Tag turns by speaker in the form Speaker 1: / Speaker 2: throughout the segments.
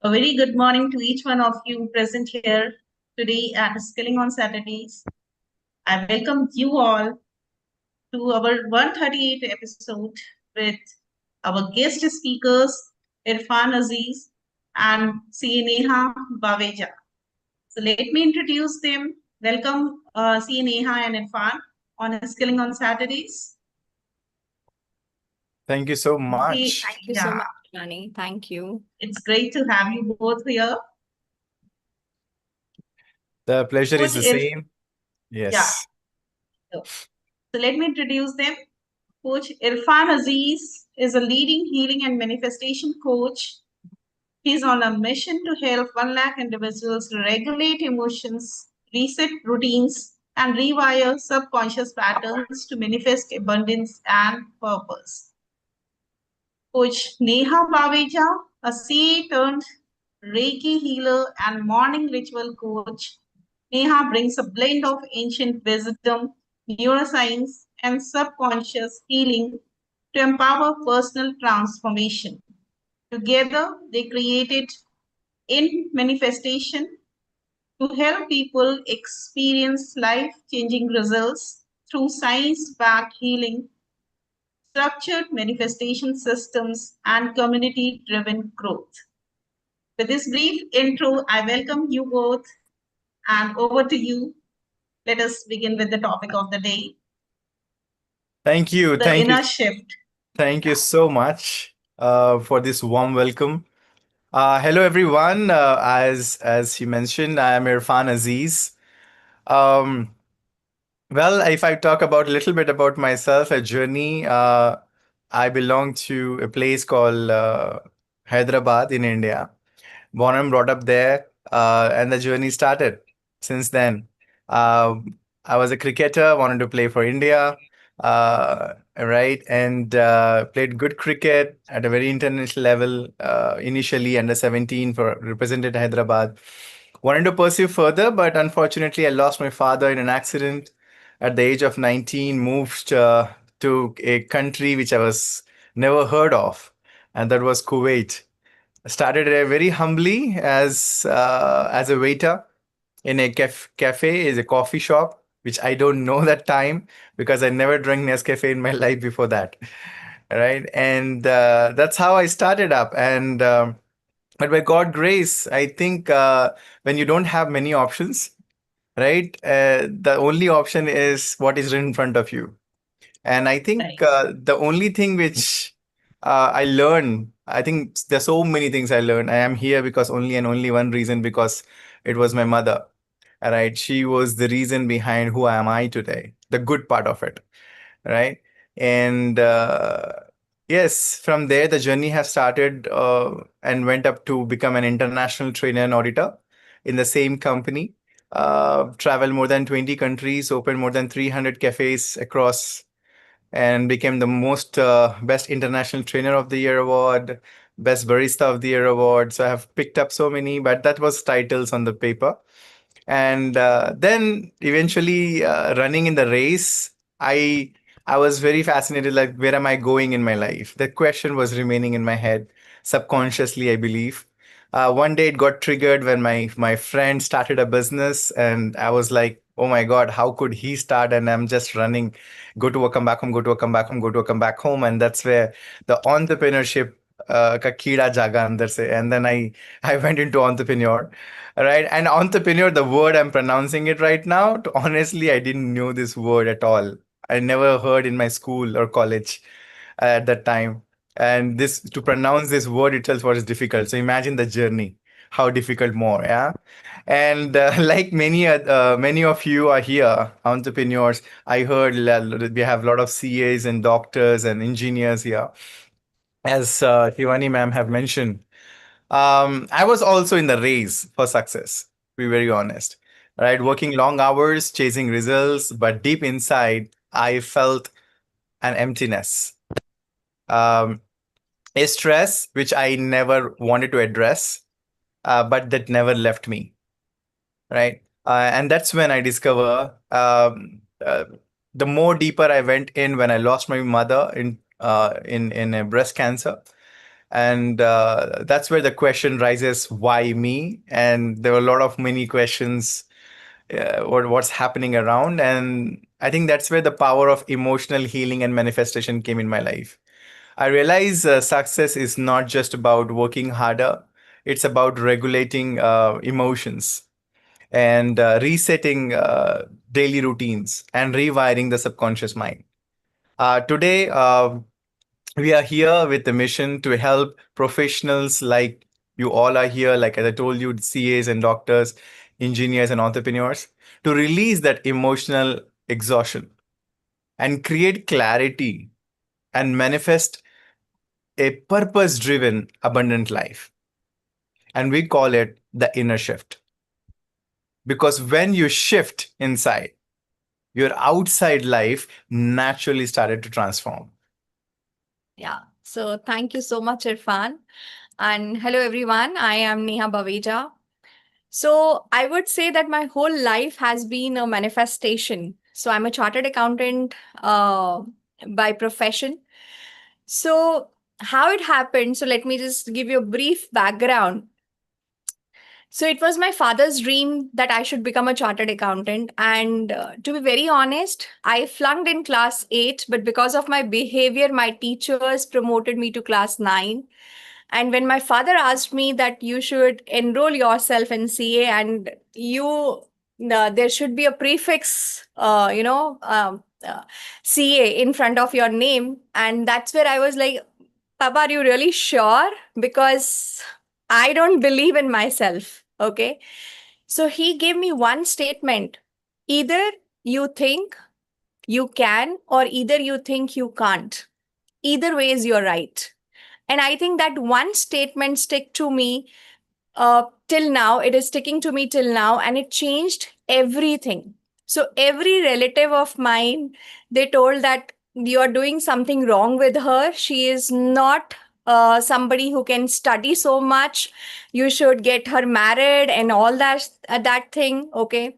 Speaker 1: A very good morning to each one of you present here today at Skilling on Saturdays. I welcome you all to our 138th episode with our guest speakers Irfan Aziz and CA Neha Baweja. So let me introduce them. Welcome CA Neha and Irfan on Skilling on Saturdays.
Speaker 2: Thank you so
Speaker 1: Okay,
Speaker 2: much.
Speaker 3: Thank you so much, Rani. Thank you.
Speaker 1: it's great to have you both here.
Speaker 2: The pleasure is
Speaker 1: Coach
Speaker 2: the
Speaker 1: Irf,
Speaker 2: same.
Speaker 1: yeah.
Speaker 2: Yes.
Speaker 1: So let me introduce them. Coach Irfan Aziz is a leading healing and manifestation coach. He's on a mission to help 1 lakh individuals regulate emotions, reset routines, and rewire subconscious patterns to manifest abundance and purpose. Coach Neha Baweja, a CA turned Reiki healer and morning ritual coach. Neha brings a blend of ancient wisdom, neuroscience, and subconscious healing to empower personal transformation. Together, they created In Manifestation to help people experience life changing results through science backed healing, structured manifestation systems, and community driven growth. With this brief intro, I welcome you both and over to you. Let us begin with the topic of the day,
Speaker 2: Thank you.
Speaker 1: the
Speaker 2: Thank you.
Speaker 1: inner shift.
Speaker 2: Thank you so much for this warm welcome. Hello, everyone. As you mentioned, I am Irfan Aziz. Um, well, if I talk about a little bit about myself, a journey, I belong to a place called Hyderabad in India. Born and brought up there, and the journey started since then. I was a cricketer, wanted to play for India, right, and played good cricket at a very international level. Initially under 17 for represented Hyderabad. Wanted to pursue further, but unfortunately, I lost my father in an accident at the age of 19. Moved to a country which I was never heard of, and that was Kuwait. Started very humbly as a waiter in a cafe, is a coffee shop, which I don't know that time because I never drank Nescafe in my life before that, right? And that's how I started up. And but by God grace, I think when you don't have many options, right, the only option is what is in front of you. And I think
Speaker 1: Right.
Speaker 2: the only thing which I learned, I think there's so many things I learned. I am here because only and only one reason, because it was my mother. Right? She was the reason behind who am I today, the good part of it. Right? And yes, from there, the journey has started and went up to become an international trainer and auditor in the same company. Traveled more than 20 countries, opened more than 300 cafes across, and became the most best international trainer of the year award, best barista of the year award. So I have picked up so many, but that was titles on the paper. And then eventually running in the race, I was very fascinated, like, where am I going in my life? That question was remaining in my head subconsciously, I believe. One day it got triggered when my friend started a business, and I was like, oh my God, how could he start? And I'm just running, go to work, come back home, go to work, come back home, go to work, come back home. And that's where the entrepreneurship ka keeda jaga andar se. And then I went into entrepreneur, right? And entrepreneur, the word I'm pronouncing it right now, honestly, I didn't know this word at all. I never heard in my school or college at that time. And this, to pronounce this word itself was difficult. So imagine the journey, how difficult more, yeah. And like many of you are here, entrepreneurs. I heard we have a lot of CAs and doctors and engineers here, as Shivani ma'am have mentioned. I was also in the race for success, to be very honest. Right, working long hours, chasing results, but deep inside, I felt an emptiness, um, a stress which I never wanted to address, but that never left me. Right, and that's when I discover the more deeper I went in when I lost my mother in a breast cancer. And that's where the question rises, why me? And there were a lot of many questions, what's happening around. And I think that's where the power of emotional healing and manifestation came in my life. I realize success is not just about working harder, it's about regulating emotions and resetting daily routines and rewiring the subconscious mind. Today, we are here with the mission to help professionals like you all are here, like as I told you, CAs and doctors, engineers and entrepreneurs, to release that emotional exhaustion and create clarity and manifest a purpose driven, abundant life. And we call it the inner shift. Because when you shift inside, your outside life naturally started to transform.
Speaker 3: Yeah. So thank you so much, Irfan. And hello, everyone. I am Neha Baweja. So I would say that my whole life has been a manifestation. So I'm a chartered accountant by profession. So how it happened, so let me just give you a brief background. So it was my father's dream that I should become a chartered accountant. And to be very honest, I flunked in class 8, but because of my behavior, my teachers promoted me to class 9. And when my father asked me that you should enroll yourself in CA and there should be a prefix, CA in front of your name. And that's where I was like, Papa, are you really sure? Because I don't believe in myself. Okay. So he gave me one statement: either you think you can, or either you think you can't. Either way is you're right. And I think that one statement stick to me till now. It is sticking to me till now, and it changed everything. So every relative of mine, they told that you are doing something wrong with her. She is not somebody who can study so much. You should get her married and all that thing. Okay,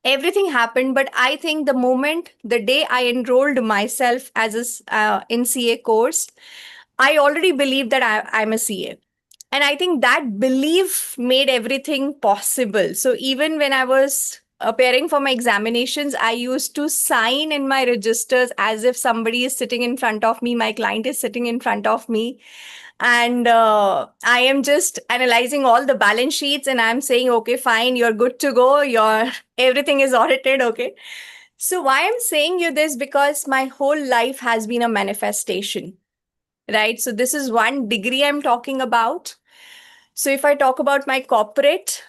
Speaker 3: everything happened, but I think the moment, the day I enrolled myself as in CA course, I already believed that I'm a CA. And I think that belief made everything possible. So even when I was appearing for my examinations, I used to sign in my registers as if somebody is sitting in front of me, my client is sitting in front of me. And I am just analyzing all the balance sheets and I'm saying, okay, fine, you're good to go. Everything is audited. Okay. So why I'm saying you this, because my whole life has been a manifestation, right? So this is one degree I'm talking about. So if I talk about my corporate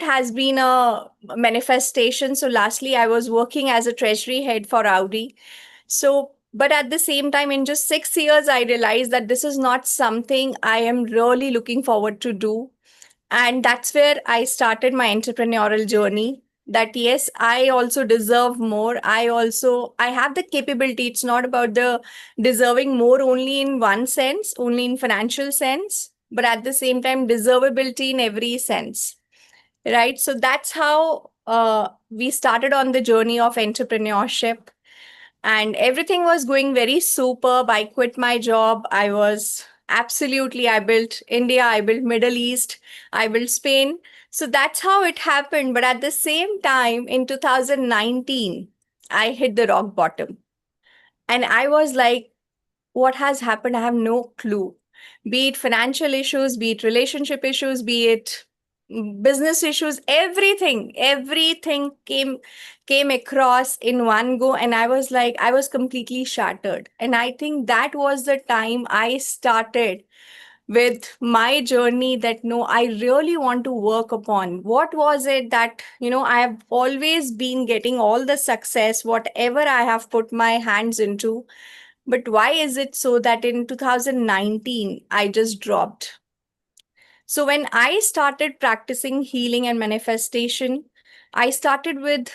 Speaker 3: has been a manifestation. So lastly, I was working as a treasury head for Audi. So, but at the same time, in just 6 years, I realized that this is not something I am really looking forward to do. And that's where I started my entrepreneurial journey. That yes, I also deserve more. I have the capability. It's not about the deserving more only in one sense, only in financial sense, but at the same time, deservability in every sense, right? So that's how we started on the journey of entrepreneurship, and everything was going very superb. I quit my job. I built India, I built Middle East, I built Spain. So that's how it happened. But at the same time, in 2019, I hit the rock bottom. And I was like, what has happened? I have no clue. Be it financial issues, be it relationship issues, be it business issues, everything came across in one go. And I was like, I was completely shattered. And I think that was the time I started with my journey, that no, I really want to work upon. What was it that, I have always been getting all the success, whatever I have put my hands into, but why is it so that in 2019, I just dropped? So when I started practicing healing and manifestation, I started with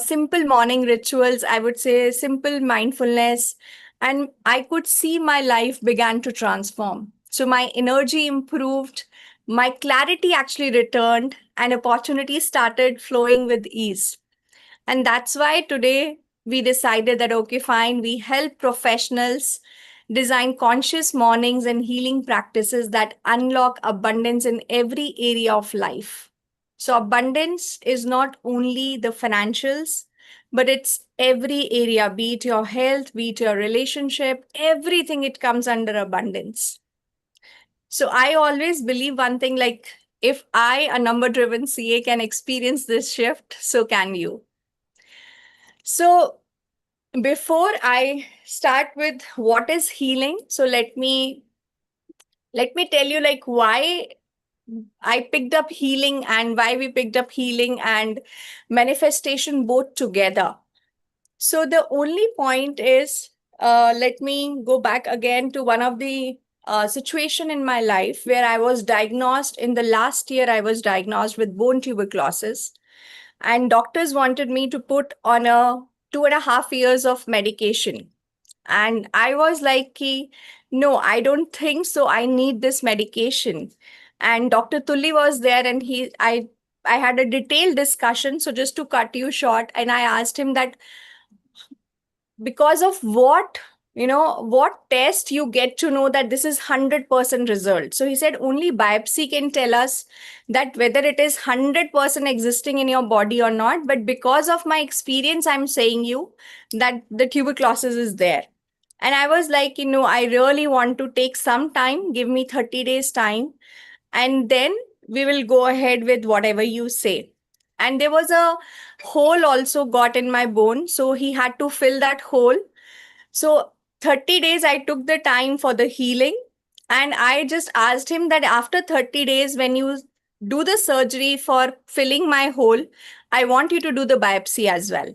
Speaker 3: simple morning rituals, I would say simple mindfulness, and I could see my life began to transform. So my energy improved, my clarity actually returned, and opportunities started flowing with ease. And that's why today we decided that, okay, fine, we help professionals design conscious mornings and healing practices that unlock abundance in every area of life. So, abundance is not only the financials, but it's every area, be it your health, be it your relationship, everything, it comes under abundance. So, I always believe one thing, like, if I, a number driven CA, can experience this shift, so can you. So, before I start with what is healing, so let me tell you like why I picked up healing and why we picked up healing and manifestation both together. So the only point is, let me go back again to one of the situation in my life where I was diagnosed in the last year. I was diagnosed with bone tuberculosis, and doctors wanted me to put on a 2.5 years of medication. And I was like, no, I don't think so. I need this medication. And Dr. Tulli was there, and I had a detailed discussion. So just to cut you short, and I asked him that because of what test you get to know that this is 100% result. So he said only biopsy can tell us that whether it is 100% existing in your body or not. But because of my experience, I'm saying you that the tuberculosis is there. And I was like, I really want to take some time, give me 30 days time, and then we will go ahead with whatever you say. And there was a hole also got in my bone, so he had to fill that hole. So 30 days I took the time for the healing, and I just asked him that after 30 days, when you do the surgery for filling my hole, I want you to do the biopsy as well.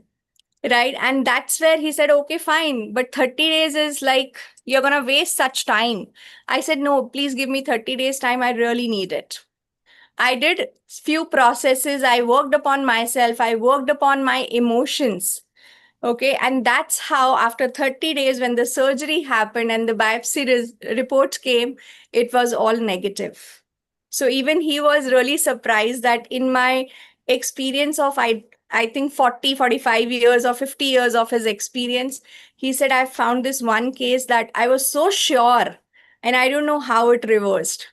Speaker 3: Right. And that's where he said, okay, fine. But 30 days is like, you're going to waste such time. I said, no, please give me 30 days time. I really need it. I did few processes. I worked upon myself. I worked upon my emotions. Okay. And that's how, after 30 days, when the surgery happened and the biopsy report came, it was all negative. So even he was really surprised that in my experience of, I think 40, 45 years or 50 years of his experience, he said, I found this one case that I was so sure and I don't know how it reversed.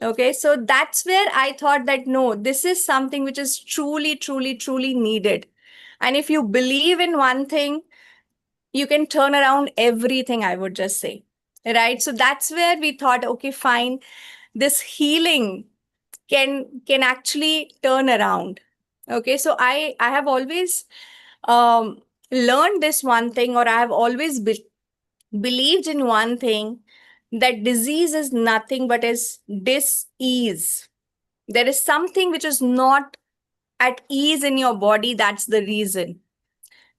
Speaker 3: Okay, so that's where I thought that no, this is something which is truly, truly, truly needed. And if you believe in one thing, you can turn around everything, I would just say. Right. So that's where we thought, okay, fine, this healing can actually turn around. Okay, so I have always learned this one thing, or I have always believed in one thing, that disease is nothing but is dis-ease. There is something which is not at ease in your body. That's the reason,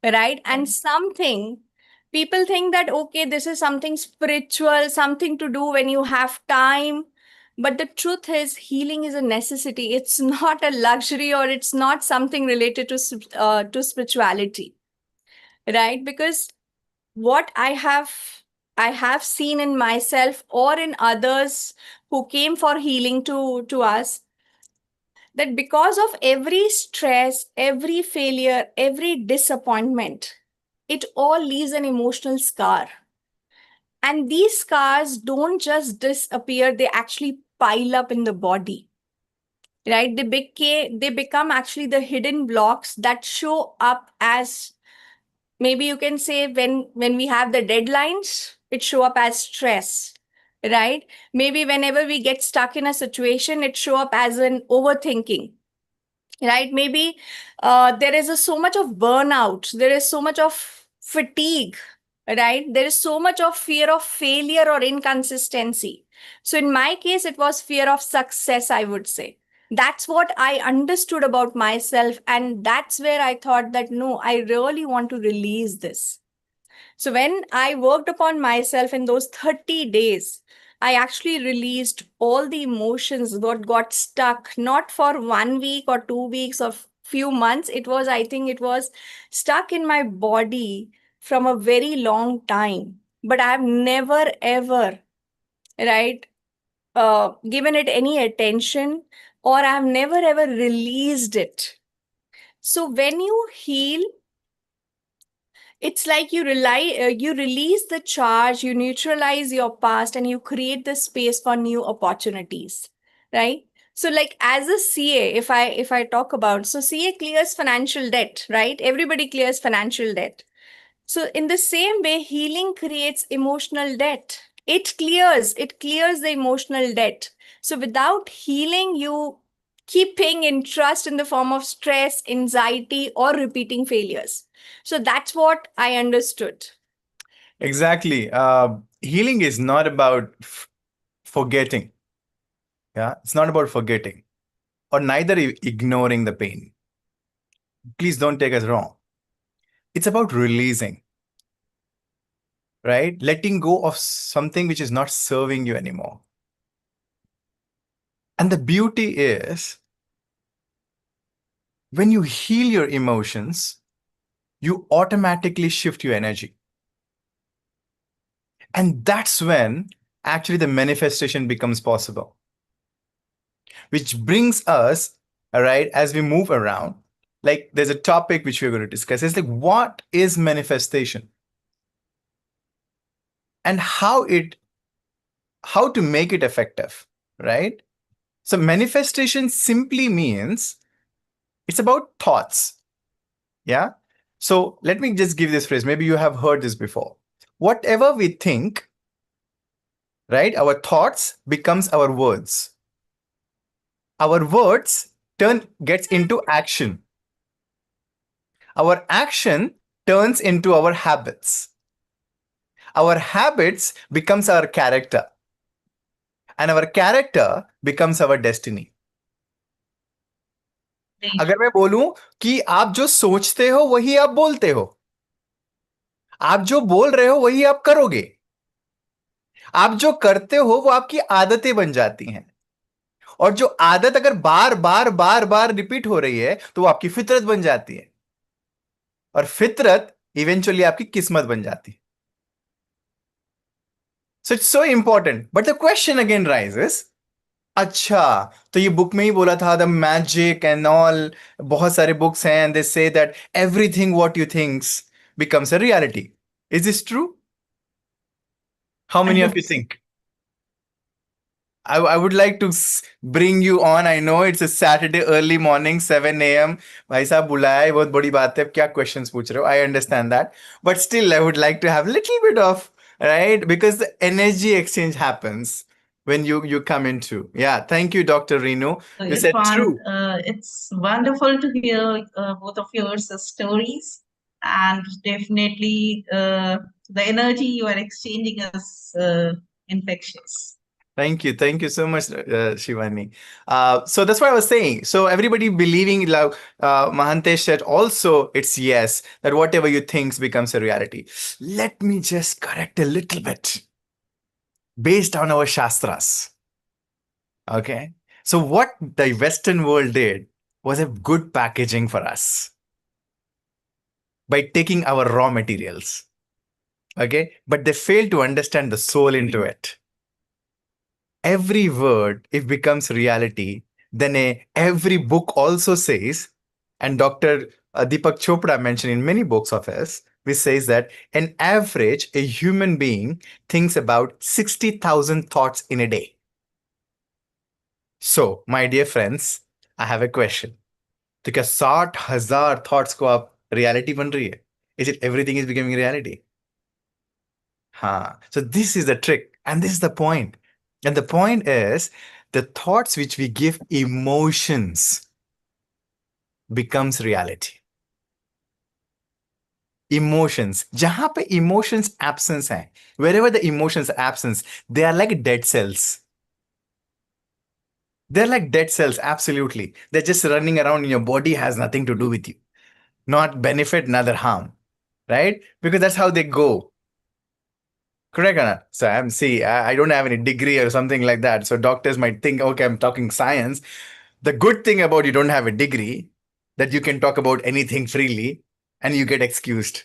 Speaker 3: right? And something, people think that, okay, this is something spiritual, something to do when you have time. But the truth is, healing is a necessity. It's not a luxury, or it's not something related to spirituality, right? Because what I have seen in myself or in others who came for healing to us, that because of every stress, every failure, every disappointment, it all leaves an emotional scar. And these scars don't just disappear, they actually pile up in the body, right? They become actually the hidden blocks that show up as, maybe you can say, when we have the deadlines, it show up as stress, right? Maybe whenever we get stuck in a situation, it show up as an overthinking, right? Maybe there is so much of burnout, there is so much of fatigue, right? There is so much of fear of failure or inconsistency. So in my case, it was fear of success, I would say. That's what I understood about myself, and that's where I thought that no, I really want to release this. So when I worked upon myself in those 30 days, I actually released all the emotions that got stuck, not for 1 week or 2 weeks or few months. It was, I think it was stuck in my body from a very long time. But I've never ever, right, given it any attention, or I've never ever released it. So when you heal, It's like you release the charge, you neutralize your past, and you create the space for new opportunities, right? So like as a CA, if I talk about, so CA clears financial debt, right? Everybody clears financial debt. So in the same way, healing creates emotional debt. It clears the emotional debt. So without healing, you keep paying interest in the form of stress, anxiety, or repeating failures. So that's what I understood.
Speaker 2: Exactly. Healing is not about forgetting. Yeah, it's not about forgetting or neither ignoring the pain. Please don't take us wrong. It's about releasing, right? Letting go of something which is not serving you anymore. And the beauty is when you heal your emotions, you automatically shift your energy. And that's when actually the manifestation becomes possible. Which brings us, all right, as we move around, like there's a topic which we're going to discuss. It's like, what is manifestation? And how to make it effective, right? So manifestation simply means it's about thoughts. Yeah. So let me just give this phrase. Maybe you have heard this before. Whatever we think, right? Our thoughts becomes our words. Our words gets into action. Our action turns into our habits. Our habits becomes our character. And our character becomes our destiny. अगर मैं बोलूं कि आप जो सोचते हो वही आप बोलते हो, आप जो बोल रहे हो वही आप करोगे, आप जो करते हो वो आपकी आदतें बन जाती हैं, और जो आदत अगर बार बार बार बार रिपीट हो रही है तो वो आपकी फितरत बन जाती है, और फितरत इवेंचुअली आपकी किस्मत बन जाती है. So it's so important. But the question again rises, अच्छा तो ये बुक में ही बोला था द मैजिक एंड ऑल, बहुत सारे बुक्स हैं and they say that everything what you thinks becomes a reality. Is this true? How many of you think? I would like to bring you on. I know it's a Saturday early morning, 7 a.m. भाई साहब बुलाया है, बहुत बड़ी बात है. क्या questions पूछ रहे हो? I understand that. But still, I would like to have a little bit of, right? Because the energy exchange happens when you come into. Yeah, thank you, Dr. Renu. You said
Speaker 1: Irfan,
Speaker 2: true.
Speaker 1: it's wonderful to hear both of your stories, and definitely the energy you are exchanging is infectious.
Speaker 2: Thank you. Thank you so much, Shivani. So that's what I was saying. So everybody believing, like Mahantesh said also, it's yes, that whatever you think becomes a reality. Let me just correct a little bit based on our Shastras. Okay. So what the Western world did was a good packaging for us by taking our raw materials. Okay. But they failed to understand the soul into it. Every word, if becomes reality, then every book also says, and Dr. Deepak Chopra mentioned in many books of his, which says that an average, a human being thinks about 60,000 thoughts in a day. So, my dear friends, I have a question. तो क्या 60,000 thoughts को आप reality बन रही है? Is it everything is becoming reality? हाँ. So this is the trick, and this is the point. And the point is, the thoughts which we give emotions becomes reality. Emotions. जहां पे emotions absence है, wherever the emotions absence, they are like dead cells. They're like dead cells, absolutely. They're just running around in your body, has nothing to do with you. Not benefit, neither harm. Right? Because that's how they go. Correct, Anna. So I don't have any degree or something like that. So doctors might think, okay, I'm talking science. The good thing about you don't have a degree, that you can talk about anything freely and you get excused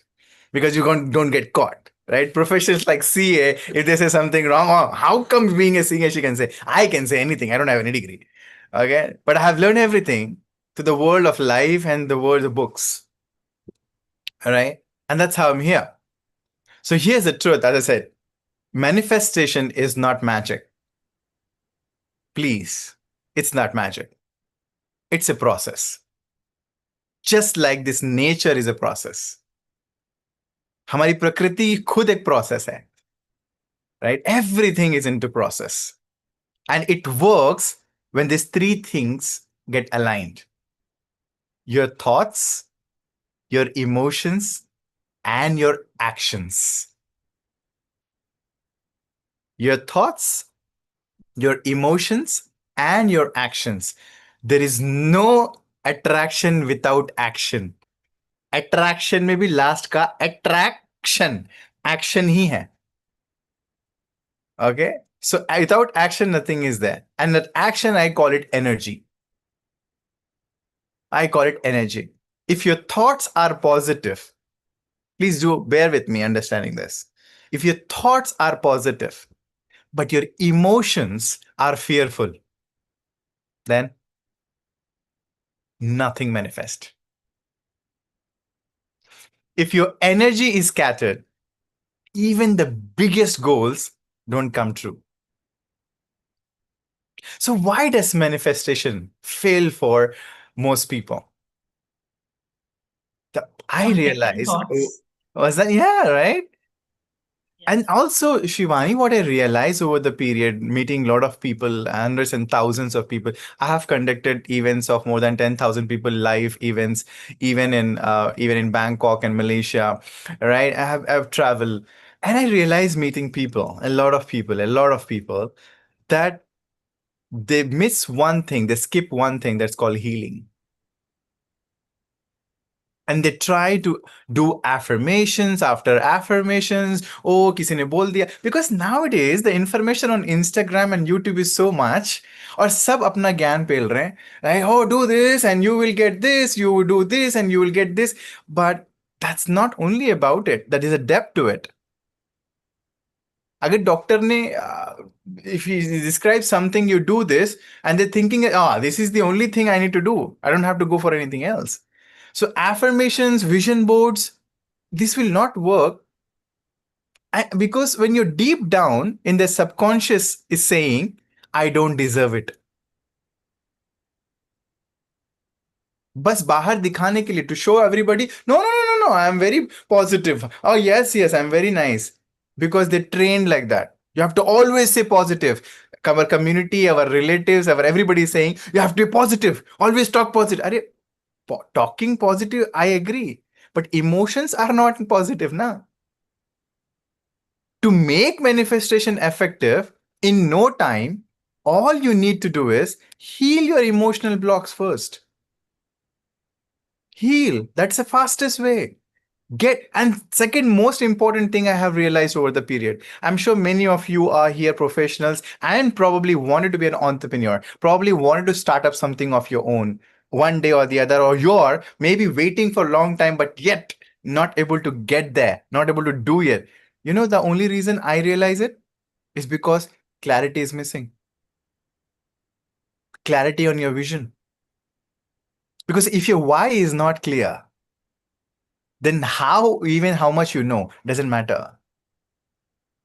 Speaker 2: because you don't get caught, right? Professions like CA, if they say something wrong, oh, how come being a CA, she can say, I can say anything. I don't have any degree. Okay. But I have learned everything to the world of life and the world of books. All right. And that's how I'm here. So here's the truth. As I said, manifestation is not magic. Please, it's not magic. It's a process. Just like this nature is a process. हमारी प्रकृति खुद एक process है. Right? Everything is into process. And it works when these three things get aligned. Your thoughts, your emotions, and your actions. Your thoughts, your emotions, and your actions. There is no attraction without action. Attraction में भी last का attraction. Action ही है. Okay? So without action, nothing is there. And that action, I call it energy. I call it energy. If your thoughts are positive, please do bear with me understanding this. If your thoughts are positive, but your emotions are fearful, then nothing manifests. If your energy is scattered, even the biggest goals don't come true. So why does manifestation fail for most people? I
Speaker 1: Conflicting
Speaker 2: realized,
Speaker 1: thoughts.
Speaker 2: was that, yeah, right?
Speaker 1: Yes.
Speaker 2: And also, Shivani, what I realized over the period, meeting a lot of people, hundreds and thousands of people, I have conducted events of more than 10,000 people, live events, even in Bangkok and Malaysia, right? I've traveled, and I realized meeting people, a lot of people, that they miss one thing, they skip one thing that's called healing. And they try to do affirmations after affirmations. Oh, किसी ने बोल दिया. Because nowadays the information on Instagram and YouTube is so much. और सब अपना ज्ञान पेल रहे हैं. Like, oh, do this and you will get this. You do this and you will get this. But that's not only about it. That is a depth to it. अगर doctor ने if he describes something, you do this, and they're thinking, this is the only thing I need to do. I don't have to go for anything else. So affirmations, vision boards, this will not work. Because when you're deep down in the subconscious is saying, I don't deserve it. बस बाहर दिखाने के लिए, to show everybody, no, I am very positive. Oh, yes, I'm very nice. Because they trained like that. You have to always say positive. Our community, our relatives, our everybody is saying, you have to be positive. Always talk positive. Talking positive, I agree. But emotions are not positive, na? To make manifestation effective, in no time, all you need to do is heal your emotional blocks first. Heal. That's the fastest way. And second most important thing I have realized over the period, I'm sure many of you are here professionals and probably wanted to be an entrepreneur, probably wanted to start up something of your own one day or the other, or you're maybe waiting for a long time, but yet not able to get there, not able to do it. You know, the only reason I realize it is because clarity is missing. Clarity on your vision. Because if your why is not clear, then how much you know doesn't matter.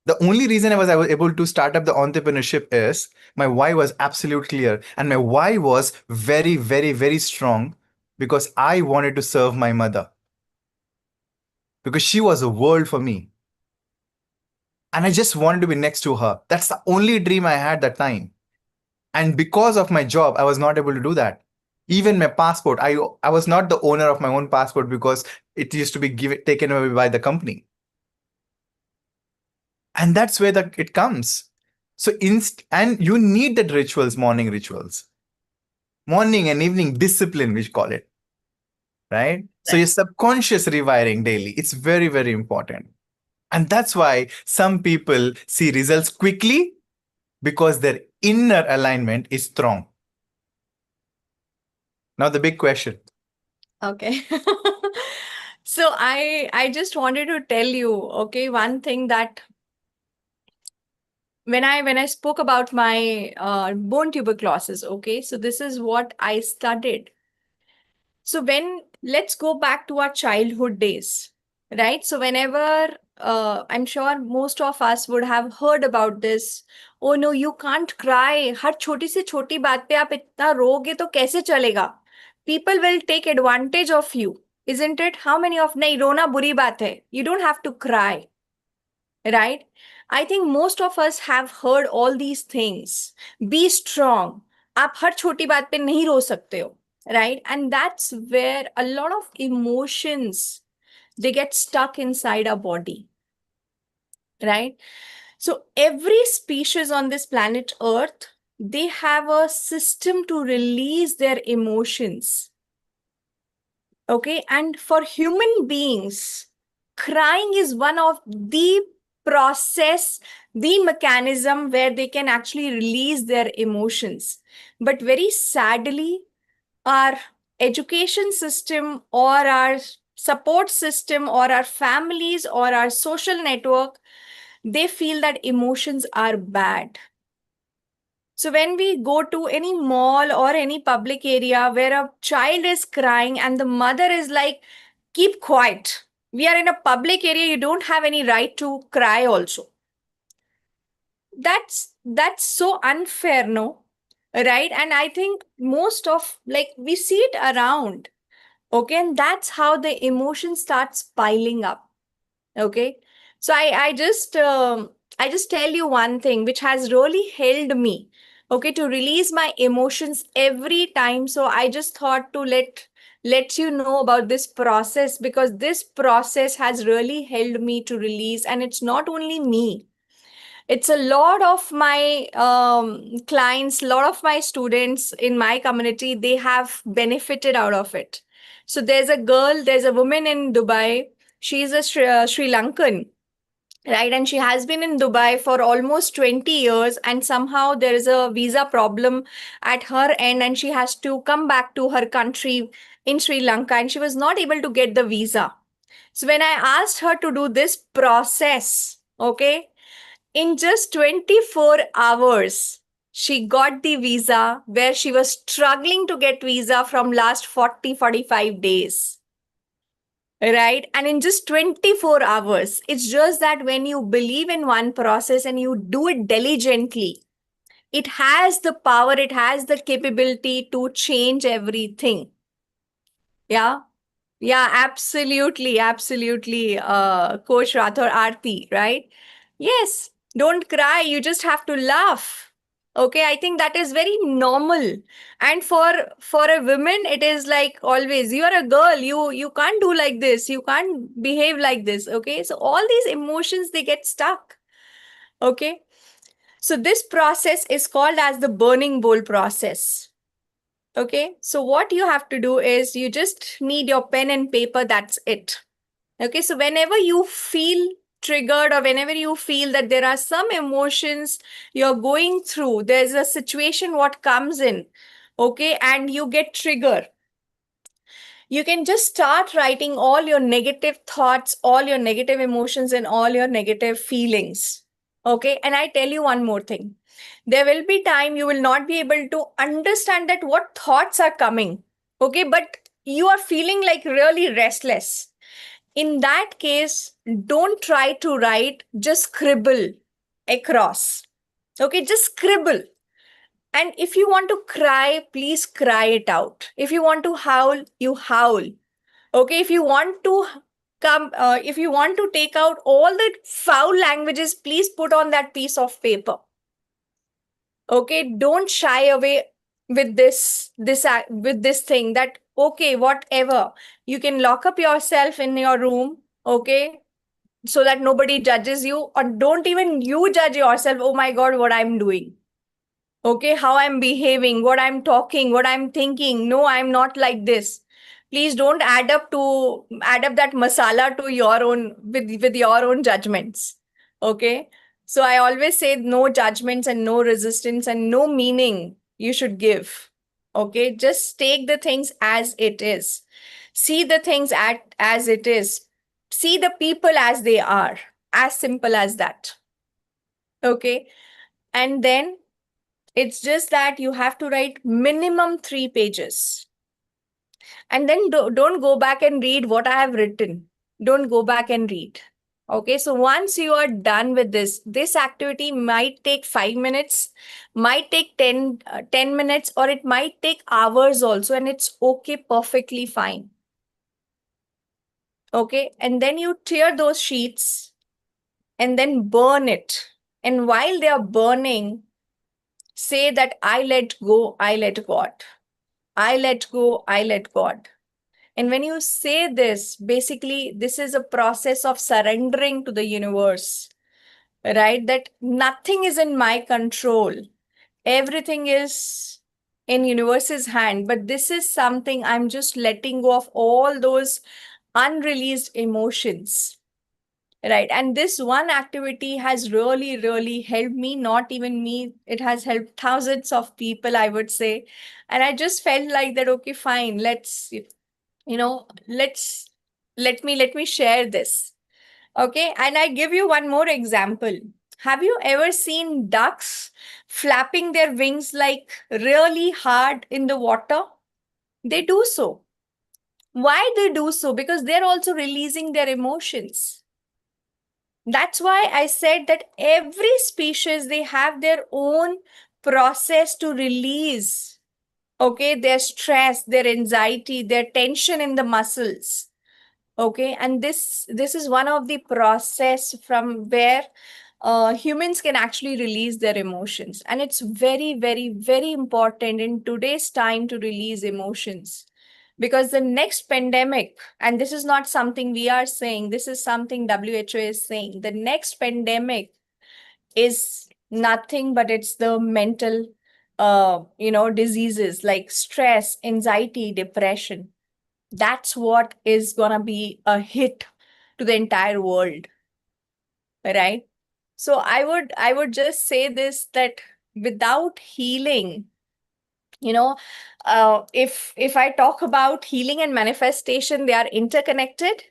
Speaker 2: The only reason I was able to start up the entrepreneurship is my why was absolutely clear. And my why was very, very, very strong because I wanted to serve my mother. Because she was a world for me. And I just wanted to be next to her. That's the only dream I had that time. And because of my job, I was not able to do that. Even my passport, I was not the owner of my own passport because it used to be taken away by the company. And that's where it comes. So and you need that rituals, morning rituals. Morning and evening discipline, we call it. Right? So your subconscious rewiring daily, it's very, very important. And that's why some people see results quickly because their inner alignment is strong. Now the big question.
Speaker 3: Okay. So I just wanted to tell you, okay, one thing that when I spoke about my bone tuberculosis, okay, so this is what I studied. So let's go back to our childhood days. right? So whenever I'm sure most of us would have heard about this. Oh no, you can't cry. हर छोटी से छोटी बात पे आप इतना रोगे तो कैसे चलेगा? People will take advantage of you, isn't it? How many of नहीं रोना बुरी बात है. You don't have to cry, right? I think most of us have heard all these things. Be strong. आप हर छोटी बात पे नहीं रो सकते हो, right? And that's where a lot of emotions, they get stuck inside our body, right? So every species on this planet Earth, they have a system to release their emotions. Okay, and for human beings, crying is one of the process, the mechanism where they can actually release their emotions. But very sadly, our education system or our support system or our families or our social network, they feel that emotions are bad. So when we go to any mall or any public area where a child is crying and the mother is like, keep quiet. We are in a public area, you don't have any right to cry also. That's so unfair, no? Right? And I think most of, like, we see it around. Okay, and that's how the emotion starts piling up. Okay, so I just tell you one thing which has really helped me, okay, to release my emotions every time. So I just thought to let you know about this process, because this process has really helped me to release. And it's not only me, it's a lot of my clients, a lot of my students in my community, they have benefited out of it. So there's a woman in Dubai. She's a Sri Lankan, right? And she has been in Dubai for almost 20 years. And somehow there is a visa problem at her end, and she has to come back to her country in Sri Lanka. And she was not able to get the visa. So when I asked her to do this process, okay, in just 24 hours, she got the visa where she was struggling to get visa from last 45 days. Right? And in just 24 hours, it's just that when you believe in one process and you do it diligently, it has the power, it has the capability to change everything. Yeah. Yeah, absolutely, absolutely, Coach Rathor Aarti, right? Yes, don't cry, you just have to laugh. Okay, I think that is very normal. And for a woman, it is like always, you are a girl, you can't do like this, you can't behave like this. Okay, so all these emotions, they get stuck. Okay, so this process is called as the burning bowl process. Okay, so what you have to do is you just need your pen and paper, that's it. Okay, so whenever you feel triggered or whenever you feel that there are some emotions you're going through, there's a situation what comes in, okay, and you get triggered, you can just start writing all your negative thoughts, all your negative emotions, and all your negative feelings. Okay, and I tell you one more thing. There will be time you will not be able to understand that what thoughts are coming. Okay, but you are feeling like really restless. In that case, don't try to write, just scribble across. Okay, just scribble. And if you want to cry, please cry it out. If you want to howl, you howl. Okay, if you want to if you want to take out all the foul languages, please put on that piece of paper. Okay, don't shy away with with this thing that, okay, whatever, you can lock up yourself in your room, okay, so that nobody judges you, or don't even you judge yourself. Oh my god, what I'm doing, okay, how I'm behaving, what I'm talking, what I'm thinking. No, I'm not like this. Please don't add up that masala to your own, with your own judgments. Okay, so I always say no judgments and no resistance and no meaning you should give. Okay, just take the things as it is, see the things as it is, see the people as they are, as simple as that. Okay, and then it's just that you have to write minimum 3 pages. And then don't go back and read what I have written. don't go back and read. Okay, so once you are done with this activity might take 5 minutes, might take 10 minutes, or it might take hours also, and it's okay, perfectly fine. Okay, and then you tear those sheets and then burn it. And while they are burning, say that I let go, I let God. I let go, I let God. And when you say this, basically, this is a process of surrendering to the universe, right? That nothing is in my control. Everything is in universe's hand. But this is something I'm just letting go of all those unreleased emotions. Right. And this one activity has really, really helped me, not even me. It has helped thousands of people, I would say. And I just felt like that, okay, fine, let's let me share this. Okay. And I give you one more example. Have you ever seen ducks flapping their wings like really hard in the water? They do so. Why they do so? Because they're also releasing their emotions. That's why I said that every species, they have their own process to release, okay, their stress, their anxiety, their tension in the muscles. Okay, and this is one of the process from where humans can actually release their emotions, and it's very, very, very important in today's time to release emotions, because the next pandemic, and this is not something we are saying, this is something WHO is saying, the next pandemic is nothing but it's the mental diseases like stress, anxiety, depression. That's what is going to be a hit to the entire world, right? So I would just say this, that without healing, if I talk about healing and manifestation, they are interconnected.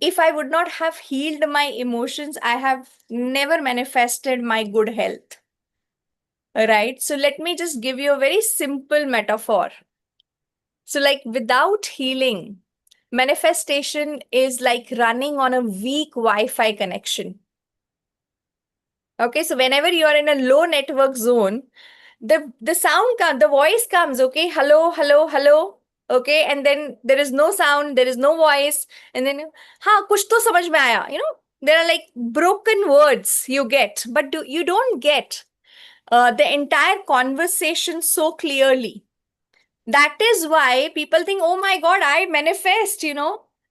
Speaker 3: If I would not have healed my emotions, I have never manifested my good health, right? So let me just give you a very simple metaphor. So, like, without healing, manifestation is like running on a weak Wi-Fi connection. Okay, so whenever you are in a low network zone, the sound comes, the voice comes, okay, hello, hello, hello, okay, and then there is no sound, there is no voice, and then ha, kuch to samajh mein aaya, there are like broken words you get, but you don't get the entire conversation so clearly. That is why people think, oh my God, I manifest,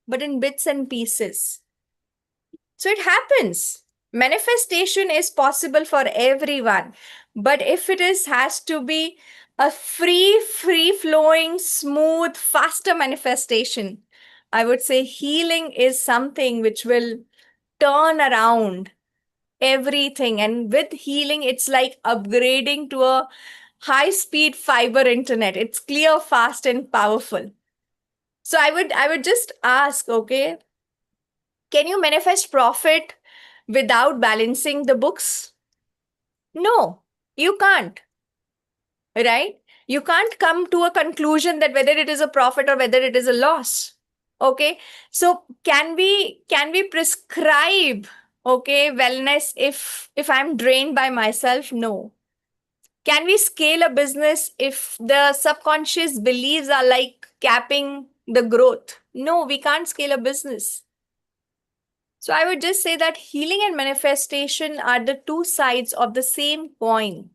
Speaker 3: but in bits and pieces. So it happens. Manifestation is possible for everyone. But if it has to be a free flowing, smooth, faster manifestation, I would say healing is something which will turn around everything. And with healing, it's like upgrading to a high speed fiber internet. It's clear, fast, and powerful. So I would just ask, okay, can you manifest profit without balancing the books? No, you can't, right? You can't come to a conclusion that whether it is a profit or whether it is a loss. Okay, so can we prescribe, okay, wellness if I'm drained by myself? No. Can we scale a business if the subconscious beliefs are like capping the growth? No, we can't scale a business. So I would just say that healing and manifestation are the two sides of the same coin.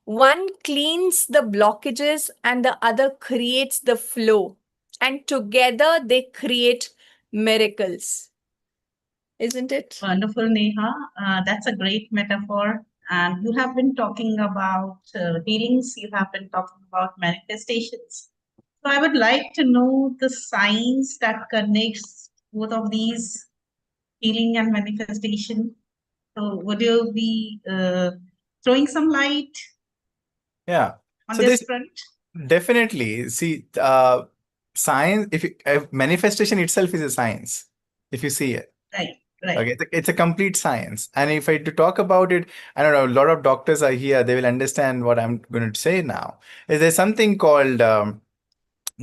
Speaker 3: One cleans the blockages and the other creates the flow. And together they create miracles. Isn't it?
Speaker 1: Wonderful, Neha. That's a great metaphor. And you have been talking about healings, you have been talking about manifestations. So I would like to know the science that connects both of these, healing and manifestation. So would you be throwing some light
Speaker 2: Yeah.
Speaker 1: on
Speaker 2: So
Speaker 1: this
Speaker 2: this
Speaker 1: front?
Speaker 2: definitely, see, science, if manifestation itself is a science, if you see it.
Speaker 1: Right, right.
Speaker 2: Okay, it's a complete science. And if I to talk about it, I don't know, a lot of doctors are here, they will understand what I'm going to say now. There's something called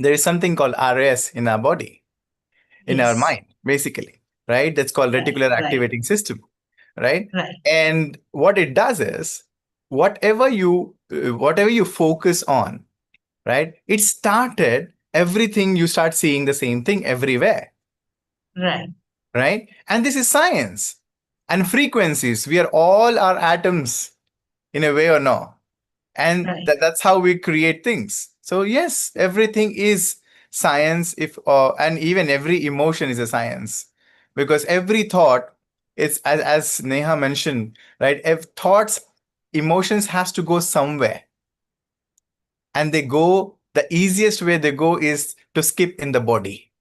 Speaker 2: there is something called RS in our body, in our
Speaker 1: Yes.
Speaker 2: mind, basically. right? That's called
Speaker 1: Right.
Speaker 2: reticular
Speaker 1: Right.
Speaker 2: activating system, right?
Speaker 1: Right.
Speaker 2: And what it does is whatever you focus on, right? It started everything, you start seeing the same thing everywhere,
Speaker 1: Right.
Speaker 2: right? And this is science. And frequencies, we are all our atoms in a way or no. And
Speaker 1: Right.
Speaker 2: that's how we create things. So yes, everything is science, if and even every emotion is a science, because every thought is, as Neha mentioned, right? If thoughts, emotions has to go somewhere, and they go, the easiest way they go is to skip in the body,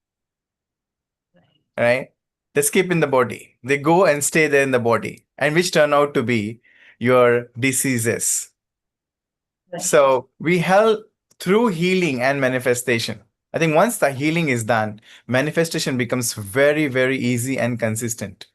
Speaker 1: Right.
Speaker 2: right? They skip in the body, they go and stay there in the body, and which turn out to be your diseases.
Speaker 1: Right.
Speaker 2: So we help through healing and manifestation. I think once the healing is done, manifestation becomes very, very easy and consistent.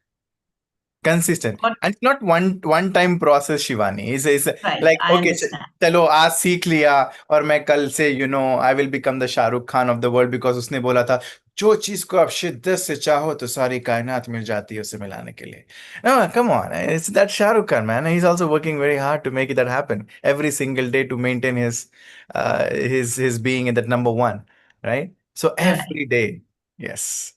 Speaker 1: What?
Speaker 2: And it's not one time process, Shivani. It's
Speaker 1: Right.
Speaker 2: like,
Speaker 1: I
Speaker 2: okay,
Speaker 1: understand.
Speaker 2: चलो आज सीख लिया और मैं कल से I will become the Shahrukh Khan of the world, because उसने बोला था जो चीज को आप शिद्दत से चाहो तो सारी कायनात मिल जाती है उसे मिलाने के लिए. No, come on, it's that Shahrukh Khan, man. He's also working very hard to make it that happen every single day to maintain his being in that number one, right? So
Speaker 1: Right.
Speaker 2: every day, yes,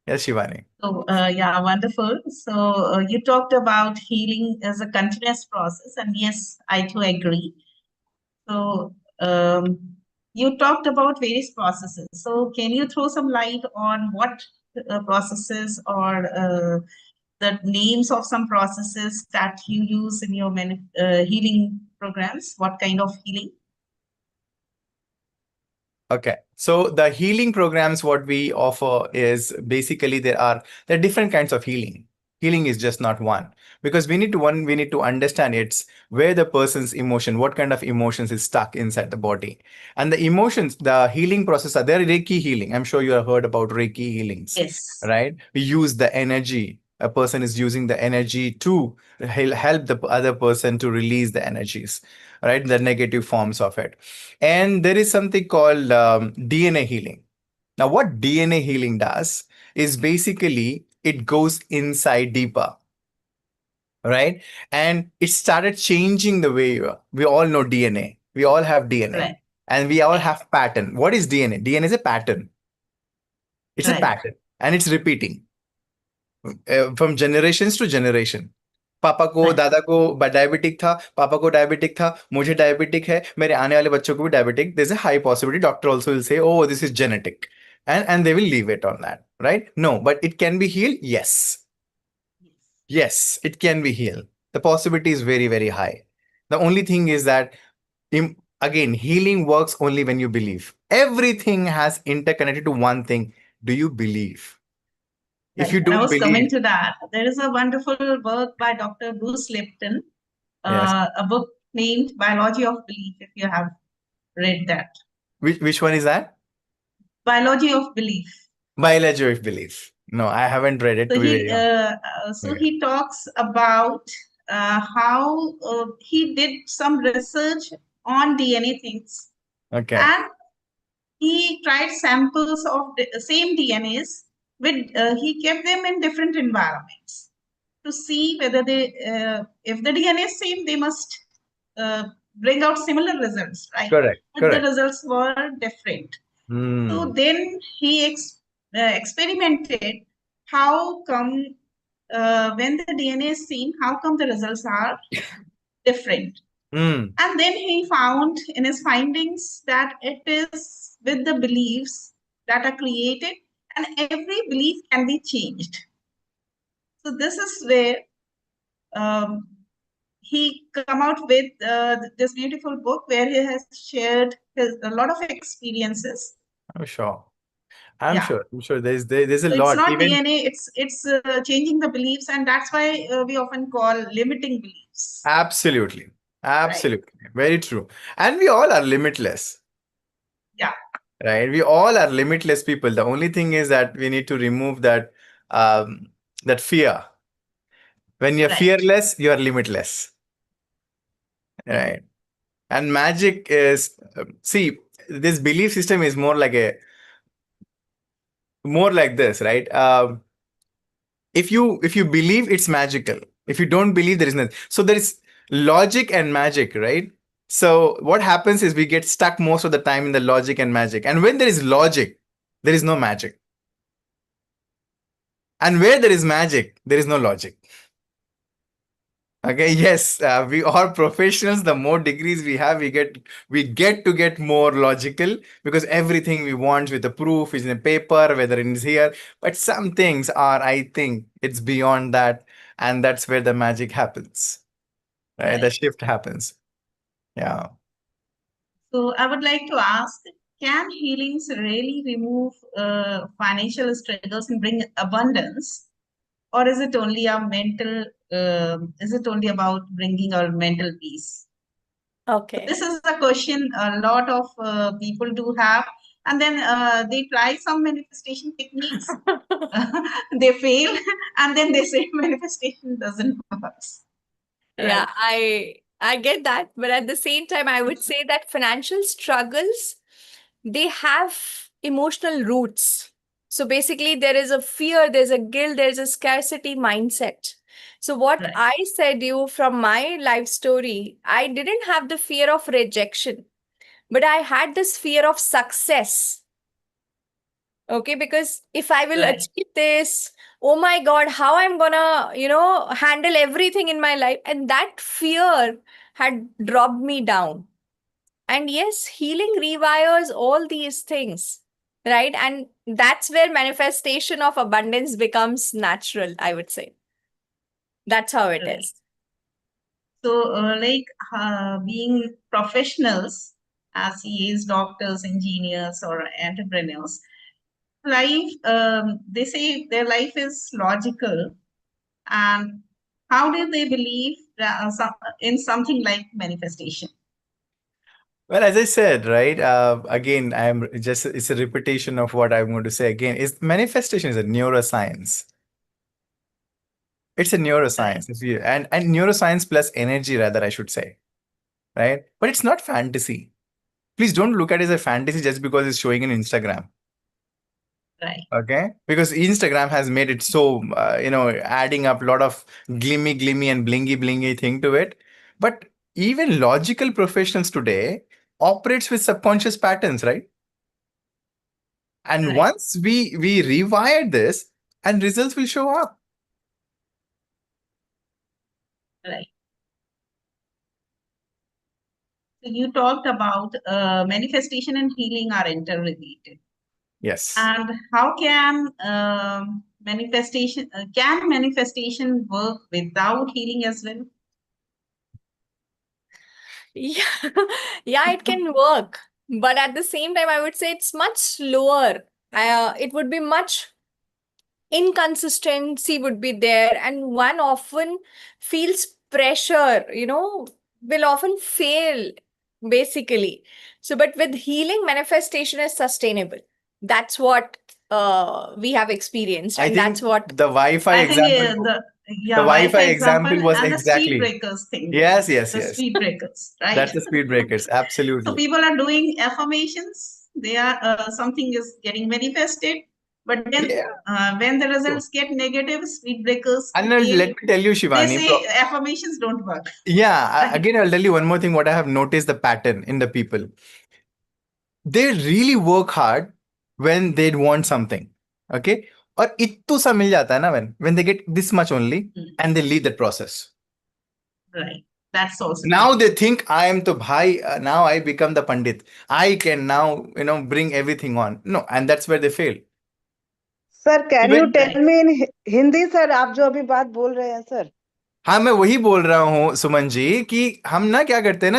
Speaker 2: yes, Shivani.
Speaker 1: So, yeah, wonderful. So, you talked about healing as a continuous process, and yes, I too agree. So, you talked about various processes. So, can you throw some light on what processes or the names of some processes that you use in your healing programs? What kind of healing?
Speaker 2: Okay. So the healing programs, what we offer is basically there are different kinds of healing. Healing is just not one, because we need to understand it's where the person's emotion, what kind of emotions is stuck inside the body. And the emotions, the healing process are there. Reiki healing. I'm sure you have heard about Reiki healings,
Speaker 1: Yes.
Speaker 2: right? We use the energy. A person is using the energy to help the other person to release the energies, right? The negative forms of it. And there is something called DNA healing. Now, what DNA healing does is basically it goes inside deeper, right? And it started changing the way we all know DNA. We all have DNA,
Speaker 1: Right.
Speaker 2: and we all
Speaker 1: Right.
Speaker 2: have pattern. What is DNA? DNA is a pattern. It's a
Speaker 1: Right.
Speaker 2: pattern, and it's repeating from generations to generation. पापा को
Speaker 1: Right.
Speaker 2: दादा को diabetic था, पापा को diabetic था, मुझे diabetic है, मेरे आने वाले बच्चों को भी diabetic. There's a high possibility doctor also will say, oh, this is genetic, and they will leave it on that, right? No, but it can be healed. Yes, it can be healed. The possibility is very, very high. The only thing is that again, healing works only when you believe. Everything has interconnected to one thing. Do you believe? If
Speaker 1: Right.
Speaker 2: you
Speaker 1: I
Speaker 2: don't
Speaker 1: was coming
Speaker 2: believe,
Speaker 1: to that. There is a wonderful work by Dr. Bruce Lipton,
Speaker 2: yes.
Speaker 1: a book named Biology of Belief, if you have read that.
Speaker 2: Which one is that?
Speaker 1: Biology of Belief.
Speaker 2: Biology of belief. No, I haven't read it,
Speaker 1: So
Speaker 2: to be very honest. Okay.
Speaker 1: he talks about how he did some research on DNA things,
Speaker 2: Okay.
Speaker 1: and he tried samples of the same DNAs with he kept them in different environments to see whether if the DNA is same, they must bring out similar results, right?
Speaker 2: Correct.
Speaker 1: But the
Speaker 2: Correct.
Speaker 1: results were different. So
Speaker 2: Hmm.
Speaker 1: then he experimented how come when the DNA is same, how come the results are different?
Speaker 2: Hmm.
Speaker 1: And then he found in his findings that it is with the beliefs that are created, and every belief can be changed. So this is where um, he come out with this beautiful book where he has shared a lot of experiences.
Speaker 2: I'm sure. I'm
Speaker 1: Yeah.
Speaker 2: sure. I'm sure. There's a
Speaker 1: So it's
Speaker 2: lot.
Speaker 1: not
Speaker 2: Even
Speaker 1: DNA, it's changing the beliefs, and that's why we often call limiting beliefs,
Speaker 2: absolutely.
Speaker 1: right?
Speaker 2: Absolutely. Very true. And we all are limitless,
Speaker 1: Yeah.
Speaker 2: right? We all are limitless people. The only thing is that we need to remove that fear. When you're
Speaker 1: Right.
Speaker 2: fearless, you are limitless,
Speaker 1: Yeah.
Speaker 2: right? And magic is see, this belief system is more like this, right? If you believe, it's magical. If you don't believe, there is nothing. So there is logic and magic, right? So what happens is we get stuck most of the time in the logic and magic. And when there is logic, there is no magic. And where there is magic, there is no logic. Okay, yes, we are professionals. The more degrees we have, we get to get more logical, because everything we want with the proof is in a paper, whether it is here. But some things are, I think, it's beyond that, and that's where the magic happens, right? The
Speaker 1: Right.
Speaker 2: shift happens. Yeah.
Speaker 1: So I would like to ask, can healings really remove financial struggles and bring abundance? Or is it only a mental, is it only about bringing our mental peace?
Speaker 3: Okay.
Speaker 1: This is a question a lot of people do have. And then they try some manifestation techniques, they fail, and then they say manifestation doesn't work.
Speaker 3: Yeah,
Speaker 1: Right.
Speaker 3: I get that, but at the same time, I would say that financial struggles, they have emotional roots. So basically, there is a fear, there's a guilt, there's a scarcity mindset. So what
Speaker 1: Right.
Speaker 3: I said you from my life story, I didn't have the fear of rejection, but I had this fear of success. Okay, because if I will
Speaker 1: Right.
Speaker 3: achieve this, oh my God, how I'm gonna, handle everything in my life. And that fear had dropped me down. And yes, healing rewires all these things, right? And that's where manifestation of abundance becomes natural, I would say. That's how it
Speaker 1: Right.
Speaker 3: is.
Speaker 1: So, being professionals as CAs, doctors, engineers, or entrepreneurs, life, they say their life is logical. And how do they believe in something like manifestation?
Speaker 2: Well, as I said, right, again, it's a repetition of what I'm going to say again. Is manifestation is a neuroscience. It's a
Speaker 1: Right.
Speaker 2: neuroscience, if you and neuroscience plus energy, rather, I should say, right? But it's not fantasy. Please don't look at it as a fantasy just because it's showing in Instagram.
Speaker 1: Right.
Speaker 2: Okay, because Instagram has made it so adding up a lot of glimmy and blingy thing to it. But even logical professionals today operates with subconscious patterns, right? And
Speaker 1: Right.
Speaker 2: once we rewire this, and results will show up.
Speaker 1: Right. So you talked about manifestation and healing are interrelated.
Speaker 2: Yes.
Speaker 1: And how can manifestation work without healing as well?
Speaker 3: Yeah, yeah, it can work. But at the same time, I would say it's much slower. It would be much inconsistency would be there, and one often feels pressure, will often fail basically. So but with healing, manifestation is sustainable. That's what we have experienced,
Speaker 2: I
Speaker 3: and that's
Speaker 2: think
Speaker 3: what
Speaker 2: the Wi-Fi
Speaker 1: I think
Speaker 2: example,
Speaker 1: the
Speaker 2: the Wi-Fi
Speaker 1: Wi-Fi example
Speaker 2: example was
Speaker 1: and the speed
Speaker 2: exactly.
Speaker 1: breakers thing,
Speaker 2: Yes, yes,
Speaker 1: the
Speaker 2: yes.
Speaker 1: speed breakers, right?
Speaker 2: That's the speed breakers.
Speaker 1: So
Speaker 2: Absolutely.
Speaker 1: people are doing affirmations. They are something is getting manifested, but then
Speaker 2: Yeah.
Speaker 1: when the
Speaker 2: True.
Speaker 1: results get negative, speed breakers
Speaker 2: And now
Speaker 1: came.
Speaker 2: let me tell you,
Speaker 1: They
Speaker 2: Shivani.
Speaker 1: say affirmations don't work.
Speaker 2: Yeah,
Speaker 1: Right.
Speaker 2: again, I'll tell you one more thing. What I have noticed the pattern in the people. They really work hard when they want something. Okay. और इत्तू सा मिल जाता है ना when they get this much only and they leave that process.
Speaker 1: Right. That's also
Speaker 2: Now
Speaker 1: true.
Speaker 2: they think I am to bhai, now I become the pandit. I can now, bring everything on. No, and that's where they fail.
Speaker 4: Sir can you
Speaker 2: Even
Speaker 4: tell me in Hindi sir आप जो अभी बात बोल रहे हैं sir
Speaker 2: हाँ, मैं वही बोल रहा हूँ सुमन जी कि हम ना क्या करते हैं ना,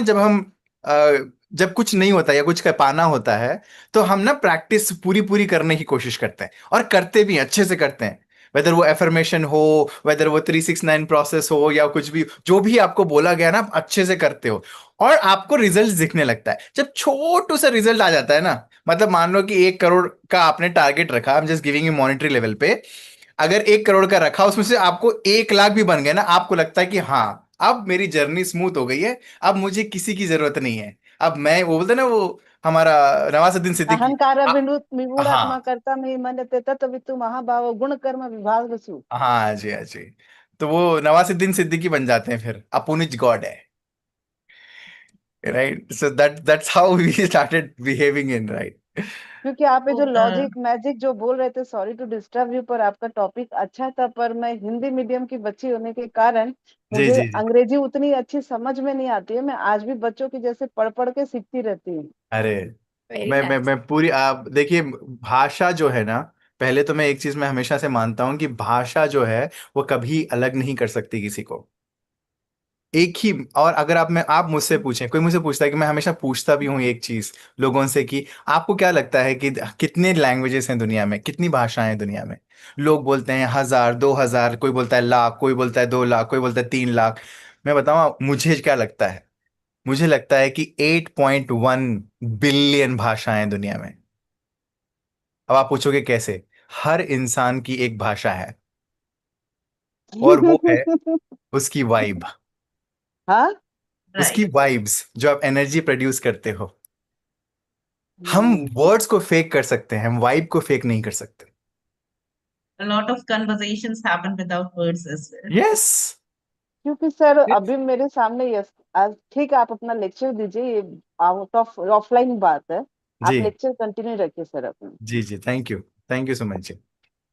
Speaker 2: जब कुछ नहीं होता या कुछ पाना होता है, तो हम ना प्रैक्टिस पूरी पूरी करने की कोशिश करते हैं और करते भी अच्छे से करते हैं। वेदर वो एफर्मेशन हो, वेदर वो 369 प्रोसेस हो, या कुछ भी जो भी आपको बोला गया ना, आप अच्छे से करते हो और आपको रिजल्ट दिखने लगता है। जब छोटू सा रिजल्ट आ जाता है ना, मतलब मान लो कि 1 करोड़ का आपने टारगेट रखा, I am just giving you monetary level पे, अगर 1 करोड़ का रखा, उसमें से आपको 1 लाख भी बन गए ना, आपको लगता है कि हाँ, अब मेरी जर्नी स्मूथ हो गई है, अब मुझे किसी की जरूरत नहीं है। अब मैं वो बोलते हैं ना, वो हमारा नवाजुद्दीन सिद्दीकी।
Speaker 4: अहंकार
Speaker 2: आ-
Speaker 4: विमूढ़ात्मा
Speaker 2: हाँ
Speaker 4: कर्ता में मनते तत्वितु महाभाव गुण कर्म विभागसु।
Speaker 2: हाँ जी, हाँ जी। तो वो नवाजुद्दीन सिद्दीकी बन जाते हैं फिर, अपुनिज गॉड है, right? So that's how we started behaving in, right?
Speaker 4: क्योंकि आप ये जो
Speaker 1: So,
Speaker 4: लॉजिक मैजिक जो बोल रहे थे, सॉरी टू डिस्टर्ब यू, पर आपका टॉपिक अच्छा था, पर मैं हिंदी मीडियम की बच्ची होने के कारण
Speaker 2: जी
Speaker 4: मुझे
Speaker 2: जी जी।
Speaker 4: अंग्रेजी उतनी अच्छी समझ में नहीं आती है। मैं आज भी बच्चों की जैसे पढ़ पढ़ के सीखती रहती हूँ।
Speaker 2: अरे,
Speaker 3: वेरी
Speaker 2: मैं
Speaker 3: नाइस।
Speaker 2: पूरी, आप देखिए, भाषा जो है ना, पहले तो मैं एक चीज मैं हमेशा से मानता हूं कि भाषा जो है वो कभी अलग नहीं कर सकती किसी को। एक ही, और अगर आप मुझसे पूछें, कोई मुझसे पूछता है, कि मैं हमेशा पूछता भी हूँ एक चीज लोगों से, कि आपको क्या लगता है कि कितने लैंग्वेजेस हैं दुनिया में, कितनी भाषाएं हैं दुनिया में? लोग बोलते हैं 1000, 2000, कोई बोलता है लाख, कोई बोलता है 2 लाख, कोई बोलता है 3 लाख। मैं बताऊं मुझे क्या लगता है? मुझे लगता है कि 8.1 बिलियन भाषाएं हैं दुनिया में। अब आप पूछोगे कैसे? हर इंसान की एक भाषा है, और वो है उसकी वाइब,
Speaker 4: हाँ।
Speaker 2: उसकी
Speaker 1: right.
Speaker 2: वाइब्स, जो आप एनर्जी प्रोड्यूस करते हो। हम
Speaker 4: हम्म,
Speaker 2: वर्ड्स को फेक कर सकते हैं, हम वाइब को फेक नहीं कर सकते।
Speaker 1: A lot of conversations happen without words as well.
Speaker 2: Yes.
Speaker 4: क्योंकि सर अभी मेरे सामने, यस, आज ठीक है, आप अपना लेक्चर दीजिए, ये आउट ऑफ ऑफलाइन बात है।
Speaker 2: जी
Speaker 4: आप लेक्चर कंटिन्यू रखिए सर अपना।
Speaker 2: जी जी, थैंक यू सो मच जी।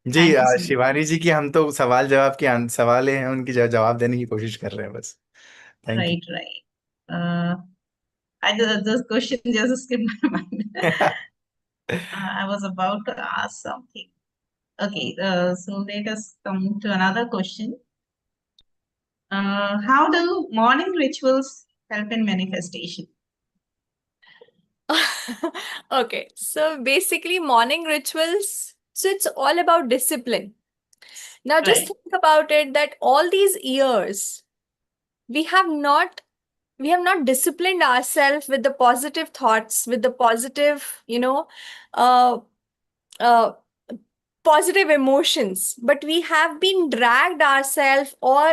Speaker 2: जी,
Speaker 1: Thank you so much.
Speaker 2: Shivani ji की, हम तो सवाल जवाब की सवाल हैं उनकी जवाब देने की कोशिश कर रहे हैं बस। Thank
Speaker 1: Right, right. I just this question just skipped my mind.
Speaker 2: You.
Speaker 1: I was about to ask something. Okay, so let us come to another question. How do morning rituals help in manifestation?
Speaker 3: Okay, so basically, morning rituals, so it's all about discipline. Now, just
Speaker 1: Right,
Speaker 3: think about it that all these years, we have not we have not disciplined ourselves with the positive thoughts, with the positive, uh, uh, positive emotions, but we have been dragged ourselves or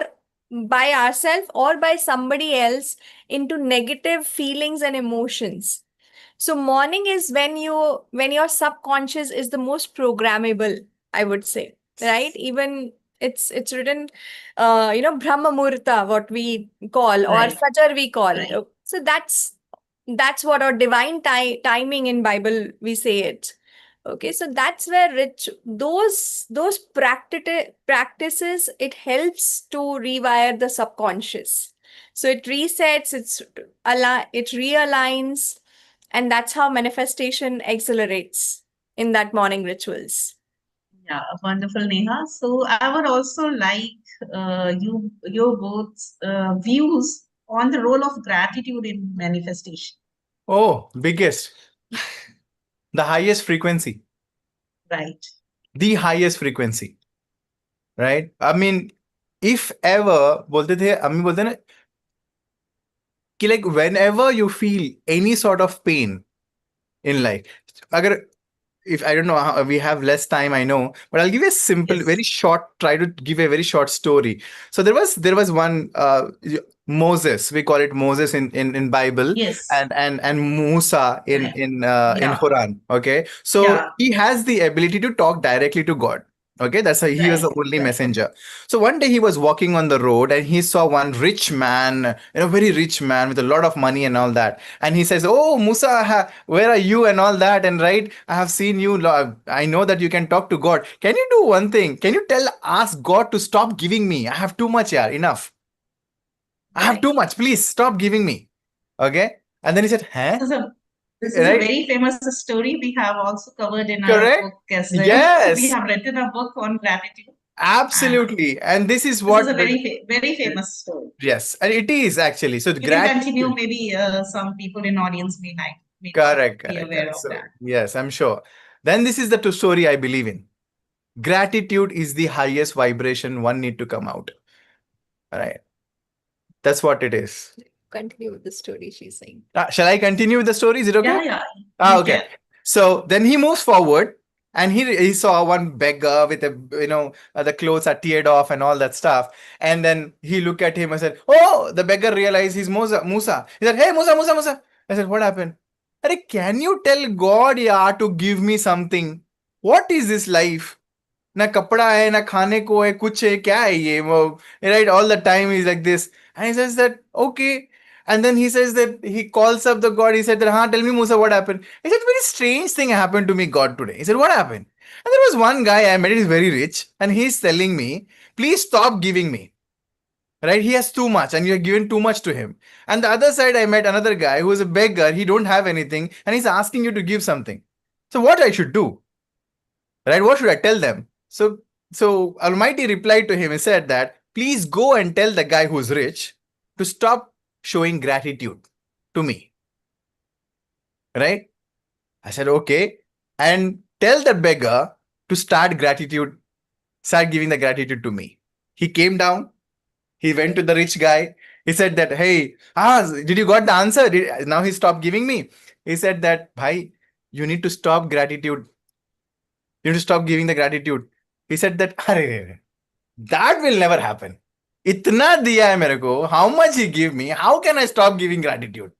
Speaker 3: by ourselves or by somebody else into negative feelings and emotions. So morning is when your subconscious is the most programmable, I would say, right? Even it's written, Brahma Murta, what we call, or
Speaker 1: right,
Speaker 3: Fajr we call.
Speaker 1: right.
Speaker 3: So that's what our divine timing in Bible we say it. Okay, so that's where those practices, it helps to rewire the subconscious. So it resets, it realigns, and that's how manifestation accelerates in that morning rituals.
Speaker 1: Yeah, wonderful, Neha. So I would also like your both views on the role of gratitude in manifestation.
Speaker 2: Oh, biggest, the highest frequency,
Speaker 1: Right.
Speaker 2: the highest frequency, right? I mean, if ever, बोलते थे अम्मी, बोलते ना कि like whenever you feel any sort of pain in life, अगर, if I don't know how, we have less time, I know, but I'll give you a simple,
Speaker 1: Yes.
Speaker 2: very short, try to give a very short story. So there was one Moses, we call it Moses in Bible,
Speaker 1: Yes.
Speaker 2: and Musa in
Speaker 1: Correct.
Speaker 2: in
Speaker 1: Yeah.
Speaker 2: Quran. Okay, so
Speaker 1: Yeah.
Speaker 2: he has the ability to talk directly to God. Okay, that's how he was
Speaker 1: Right.
Speaker 2: the only
Speaker 1: Right.
Speaker 2: messenger. So one day he was walking on the road and he saw one rich man, very rich man with a lot of money and all that. And he says, "Oh, Musa, where are you and all that? And right, I have seen you. I know that you can talk to God. Can you do one thing? Can you ask God to stop giving me? I have too much, yeah, enough. I have
Speaker 1: Right.
Speaker 2: too much. Please stop giving me." Okay. And then he said, "Huh?"
Speaker 1: This is a this is a
Speaker 2: Right?
Speaker 1: very famous story we have also covered in our
Speaker 2: Correct?
Speaker 1: book as well. We
Speaker 2: Yes,
Speaker 1: have written a book on gratitude, and
Speaker 2: absolutely. And this is
Speaker 1: this is
Speaker 2: what
Speaker 1: a very famous story.
Speaker 2: yes, and it is actually. So
Speaker 1: You can continue.
Speaker 2: gratitude.
Speaker 1: Maybe some people in audience may not
Speaker 2: Correct,
Speaker 1: be
Speaker 2: correct,
Speaker 1: aware
Speaker 2: correct.
Speaker 1: of
Speaker 2: So,
Speaker 1: that.
Speaker 2: yes, I'm sure. Then this is the true story I believe in. Gratitude is the highest vibration one need to come out. All right. That's what it is.
Speaker 3: Continue with the story, she's saying.
Speaker 2: Shall I continue with the story? Is it okay?
Speaker 1: Yeah, you
Speaker 2: Okay.
Speaker 1: can.
Speaker 2: So then he moves forward and he saw one beggar with a, the clothes are teared off and all that stuff. And then he looked at him and said, "Oh," the beggar realized he's Musa. He said, "Hey, Musa, Musa, Musa." I said, "What happened?" Arey, can you tell God, yeah, to give me something? What is this life? ना कपड़ा है ना खाने को है कुछ है क्या है ये वो right all the time he's like this and he says that okay and then he says that he calls up the God. He said that tell me Musa what happened. He said very strange thing happened to me God today. He said what happened? And there was one guy I met, he's very rich and he's telling me please stop giving me, right? He has too much and you're given too much to him. And the other side I met another guy who is a beggar, he don't have anything and he's asking you to give something. So what I should do, right? What should I tell them? So Almighty replied to him and said that please go and tell the guy who's rich to stop showing gratitude to me, right? I said okay, and tell the beggar to start giving the gratitude to me. He came down, he went to the rich guy. He said that, hey, did you got the answer? Now he stopped giving me. He said that, bhai, you need to stop gratitude. You need to stop giving the gratitude. He said that, that will never happen. Itna diya hai mere ko. How much he give me? How can I stop giving gratitude?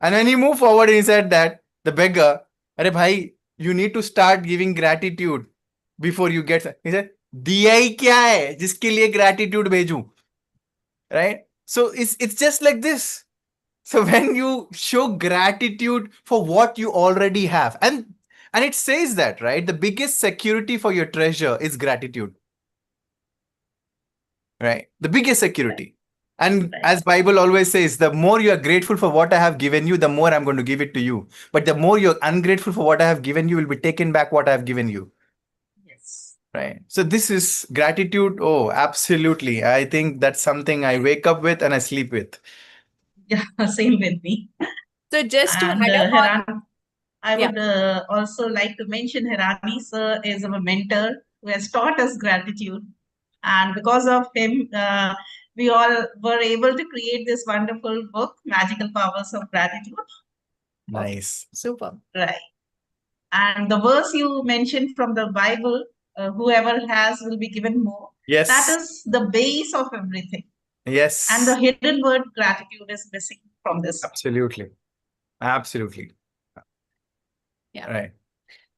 Speaker 2: And when he moved forward, he said that the beggar, Arey bhai, you need to start giving gratitude before you get. He said, diya hi kya hai jiske liye gratitude bheju? Right? So it's just like this. So when you show gratitude for what you already have, and it says that, right? The biggest security for your treasure is gratitude. Right? The biggest security. And as Bible always says, the more you are grateful for what I have given you, the more I'm going to give it to you. But the more you're ungrateful for what I have given you, will be taken back what I have given you.
Speaker 1: Yes.
Speaker 2: Right. So this is gratitude. Oh, absolutely. I think that's something I wake up with and I sleep with.
Speaker 1: Yeah, same with me.
Speaker 3: So just to
Speaker 1: And
Speaker 3: add up on,
Speaker 1: Hiran, I would also like to mention Hirani sir is our mentor who has taught us gratitude. And because of him, we all were able to create this wonderful book, Magical Powers of Gratitude.
Speaker 2: Nice.
Speaker 3: super.
Speaker 1: Right. And the verse you mentioned from the Bible, whoever has will be given more.
Speaker 2: Yes.
Speaker 1: That is the base of everything.
Speaker 2: Yes.
Speaker 1: And the hidden word gratitude is missing from this.
Speaker 2: Absolutely. Absolutely.
Speaker 3: Yeah.
Speaker 2: Right.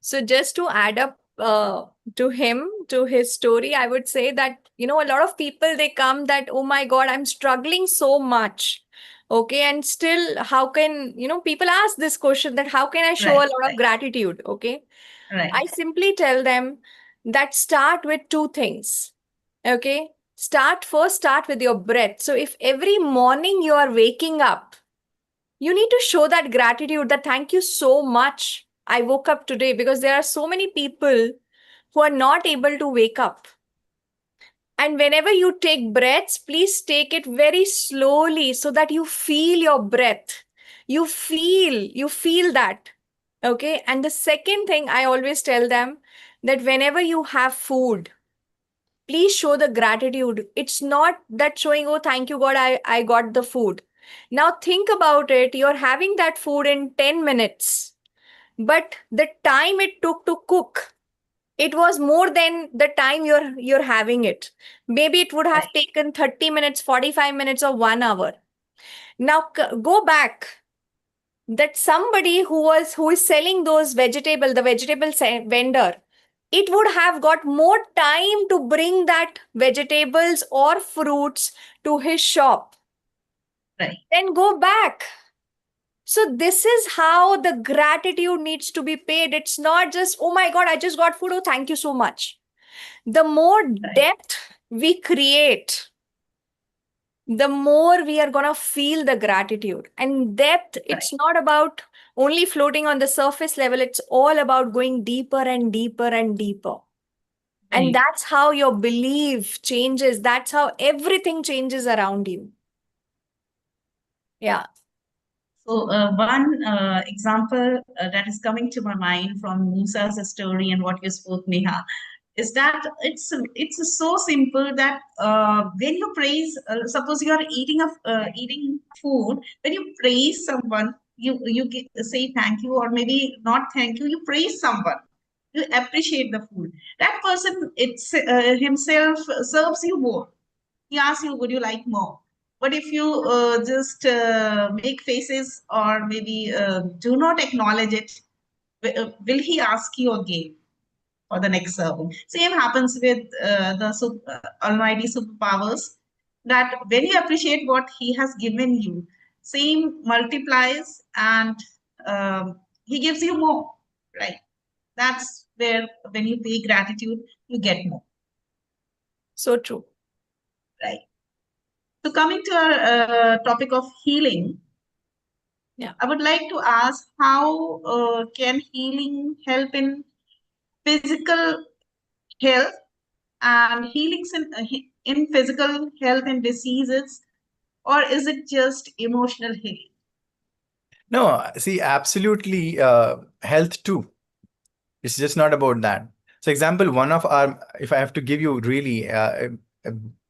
Speaker 3: So just to add up to him, to his story, I would say that, a lot of people, they come that, oh my God, I'm struggling so much. Okay. And still, how can, people ask this question that how can I show a lot of gratitude? Okay.
Speaker 1: Right.
Speaker 3: I simply tell them that start with two things. Okay. Start with your breath. So if every morning you are waking up, you need to show that gratitude, that thank you so much I woke up today, because there are so many people who are not able to wake up. And whenever you take breaths, please take it very slowly so that you feel your breath. You feel that. Okay. And the second thing I always tell them, that whenever you have food, please show the gratitude. It's not that showing, oh, thank you, God, I got the food. Now think about it. You're having that food in 10 minutes, but the time it took to cook, it was more than the time you're having it. Maybe it would have taken 30 minutes, 45 minutes, or 1 hour. Now go back. That somebody who is selling those the vegetable vendor, it would have got more time to bring that vegetables or fruits to his shop.
Speaker 1: Right.
Speaker 3: Then go back. So this is how the gratitude needs to be paid. It's not just, oh my God, I just got food. Oh, thank you so much. The more depth we create, the more we are going to feel the gratitude. And depth, it's not about only floating on the surface level. It's all about going deeper and deeper and deeper. And that's how your belief changes. That's how everything changes around you. Yeah.
Speaker 1: So one example that is coming to my mind from Musa's story and what you spoke, Neha, is that it's so simple that when you praise, suppose you are eating food, when you praise someone, you say thank you, or maybe not thank you, you praise someone, you appreciate the food. That person himself serves you more. He asks you, would you like more? But if you just make faces or maybe do not acknowledge it, will he ask you again for the next serving? Same happens with the almighty superpowers, that when you appreciate what he has given you, same multiplies, and he gives you more, right? That's where when you pay gratitude, you get more,
Speaker 3: So true.
Speaker 1: right? So coming to our topic of healing,
Speaker 3: Yeah.
Speaker 1: I would like to ask, how can healing help in physical health, and healings in physical health and diseases, or is it just emotional healing?
Speaker 2: No, see, absolutely, health too. It's just not about that. So, example, one of our, if I have to give you really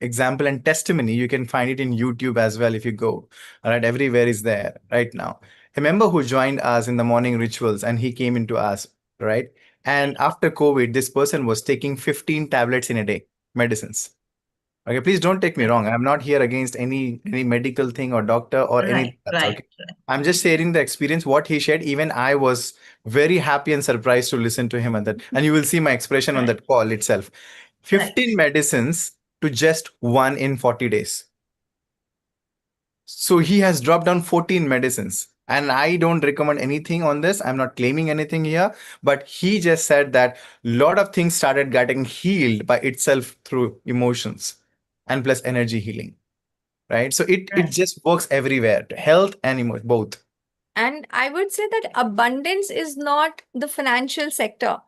Speaker 2: example and testimony, you can find it in YouTube as well if you go. All right, everywhere is there right now. A member who joined us in the morning rituals and he came into us, right? And after COVID, this person was taking 15 tablets in a day, medicines. Okay, please don't take me wrong. I'm not here against any medical thing or doctor or anything. That's okay. I'm just sharing the experience, what he shared. Even I was very happy and surprised to listen to him on that. And you will see my expression on that call itself. 15 medicines to just one in 40 days. So he has dropped down 14 medicines. And I don't recommend anything on this. I'm not claiming anything here. But he just said that a lot of things started getting healed by itself through emotions and plus energy healing. Right. So it just works everywhere, health and emotion, both.
Speaker 3: And I would say that abundance is not the financial sector.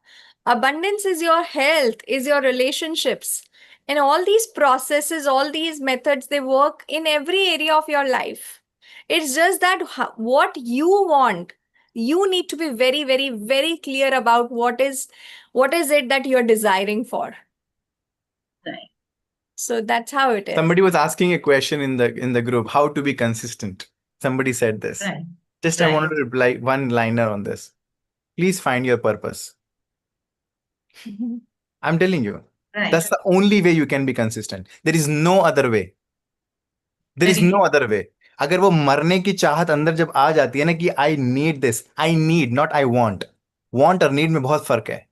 Speaker 3: Abundance is your health, is your relationships. And all these processes, all these methods, they work in every area of your life. It's just that what you want, you need to be very, very, very clear about what is it that you're desiring for.
Speaker 1: Right.
Speaker 3: So that's how it is.
Speaker 2: Somebody was asking a question in the group, how to be consistent. Somebody said this.
Speaker 1: Right.
Speaker 2: Just I wanted to reply one liner on this. Please find your purpose. I'm telling you, that's the only way you can be consistent. There is no other way. There is no other way. अगर वो मरने की चाहत अंदर जब आ जाती है ना कि I need this, I need not I want और नीड में बहुत फर्क है.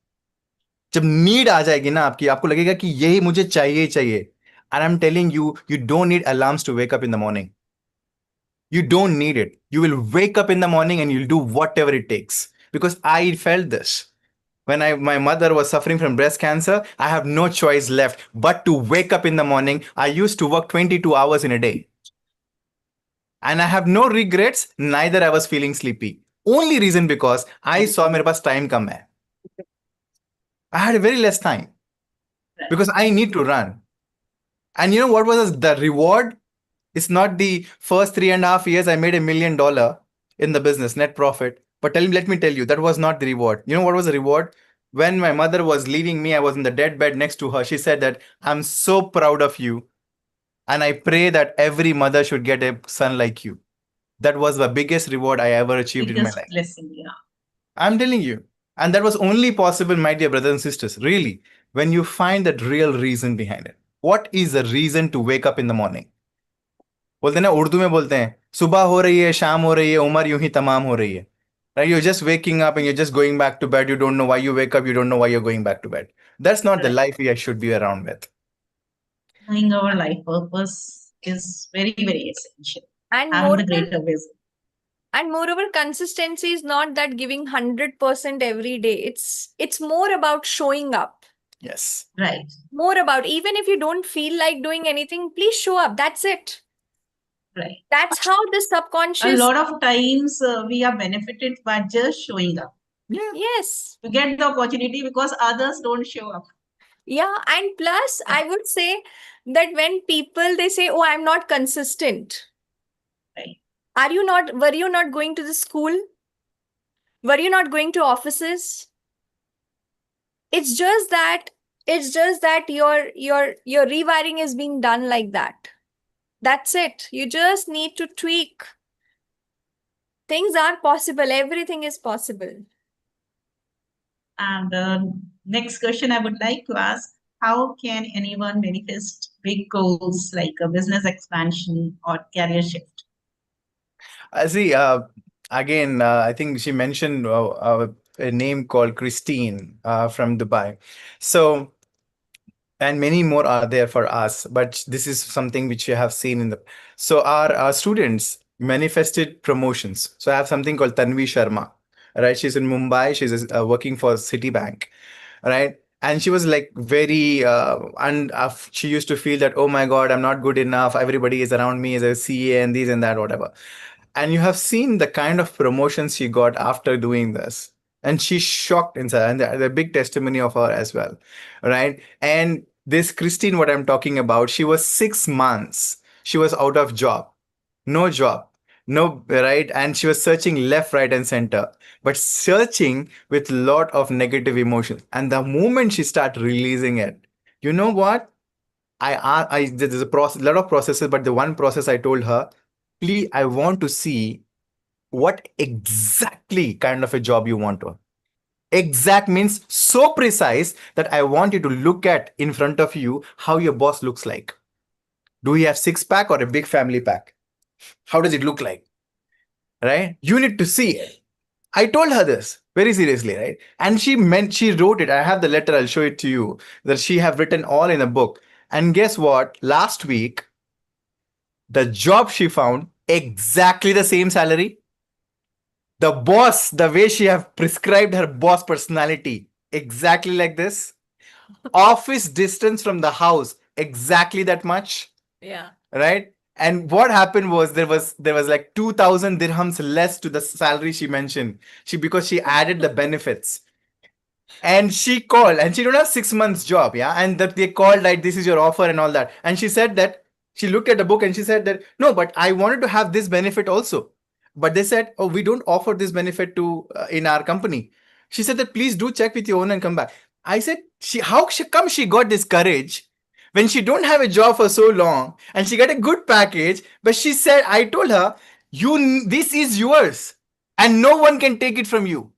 Speaker 2: जब नीड आ जाएगी ना आपकी, आपको लगेगा कि यही मुझे चाहिए चाहिए. And I'm telling you, you don't need alarms to wake up in the morning. You don't need it. You will wake up in the morning and you'll do whatever it takes. Because I felt this. When my mother was suffering from breast cancer, I have no choice left but to wake up in the morning. I used to work 22 hours in a day. And I have no regrets, neither I was feeling sleepy. Only reason because I saw मेरे पास time कम है. I had a very less time because I need to run. And you know what was the reward? It's not the first 3.5 years I made $1 million in the business, net profit. But let me tell you, that was not the reward. You know what was the reward? When my mother was leaving me, I was in the dead bed next to her. She said that, I'm so proud of you. And I pray that every mother should get a son like you. That was the biggest reward I ever achieved in my life.
Speaker 1: Blessing, yeah. I'm
Speaker 2: telling you. And that was only possible, my dear brothers and sisters, really, when you find that real reason behind it. What is the reason to wake up in the morning? बोलते हैं ना, उर्दू में बोलते हैं, सुबह हो रही है, शाम हो रही है, उम्र यूं ही तमाम हो रही है. Right? You're just waking up and you're just going back to bed. You don't know why you wake up. You don't know why you're going back to bed. That's not the life we should be around with.
Speaker 1: Knowing our life purpose is very, very essential.
Speaker 3: And moreover, consistency is not that giving 100% every day. It's more about showing up.
Speaker 2: Yes.
Speaker 1: Right.
Speaker 3: More about, even if you don't feel like doing anything, please show up. That's it.
Speaker 1: Right.
Speaker 3: That's how the subconscious.
Speaker 1: A lot of times we are benefited by just showing up.
Speaker 3: Yeah. Yes.
Speaker 1: To get the opportunity because others don't show up.
Speaker 3: Yeah. And plus, I would say that when people, they say, oh, I'm not consistent.
Speaker 1: Right.
Speaker 3: Were you not going to the school? Were you not going to offices? It's just that your rewiring is being done like that. That's it. You just need to tweak. Things are possible. Everything is possible. And next question I would like to ask, how can anyone manifest
Speaker 1: big goals like a business expansion or career shift?
Speaker 2: I see. Again, I think she mentioned a name called Christine from Dubai. So, and many more are there for us, but this is something which you have seen in the. So, our students manifested promotions. So, I have something called Tanvi Sharma. Right, she's in Mumbai. She's working for Citibank, right? And she was like very and she used to feel that, oh my god, I'm not good enough, everybody is around me as a CA and this and that, whatever. And you have seen the kind of promotions she got after doing this, and she's shocked inside, and the big testimony of her as well, right? And this Christine, what I'm talking about, she was 6 months, she was out of job, no job, no, right? And she was searching left, right, and center, but searching with lot of negative emotions. And the moment she start releasing it, you know what, I there's a process, lot of processes, but the one process I told her, please, I want to see what exactly kind of a job you want to. Exact means so precise that I want you to look at in front of you how your boss looks like. Do he have six pack or a big family pack? How does it look like? Right? You need to see it. I told her this very seriously, right? And she wrote it. I have the letter, I'll show it to you, that she have written all in a book. And guess what? Last week, the job she found, exactly the same salary. The boss, the way she have prescribed her boss personality, exactly like this. Office distance from the house, exactly that much.
Speaker 3: Yeah.
Speaker 2: Right? And what happened was there was like 2,000 dirhams less to the salary she mentioned. Because she added the benefits. And she called, and she don't have 6 months job, yeah. And that they called like, this is your offer and all that. And she said that she looked at the book and she said that no, but I wanted to have this benefit also. But they said, oh, we don't offer this benefit to in our company. She said that please do check with your owner and come back. I said, come she got this courage when she don't have a job for so long and she got a good package. But she said, I told her, this is yours and no one can take it from you.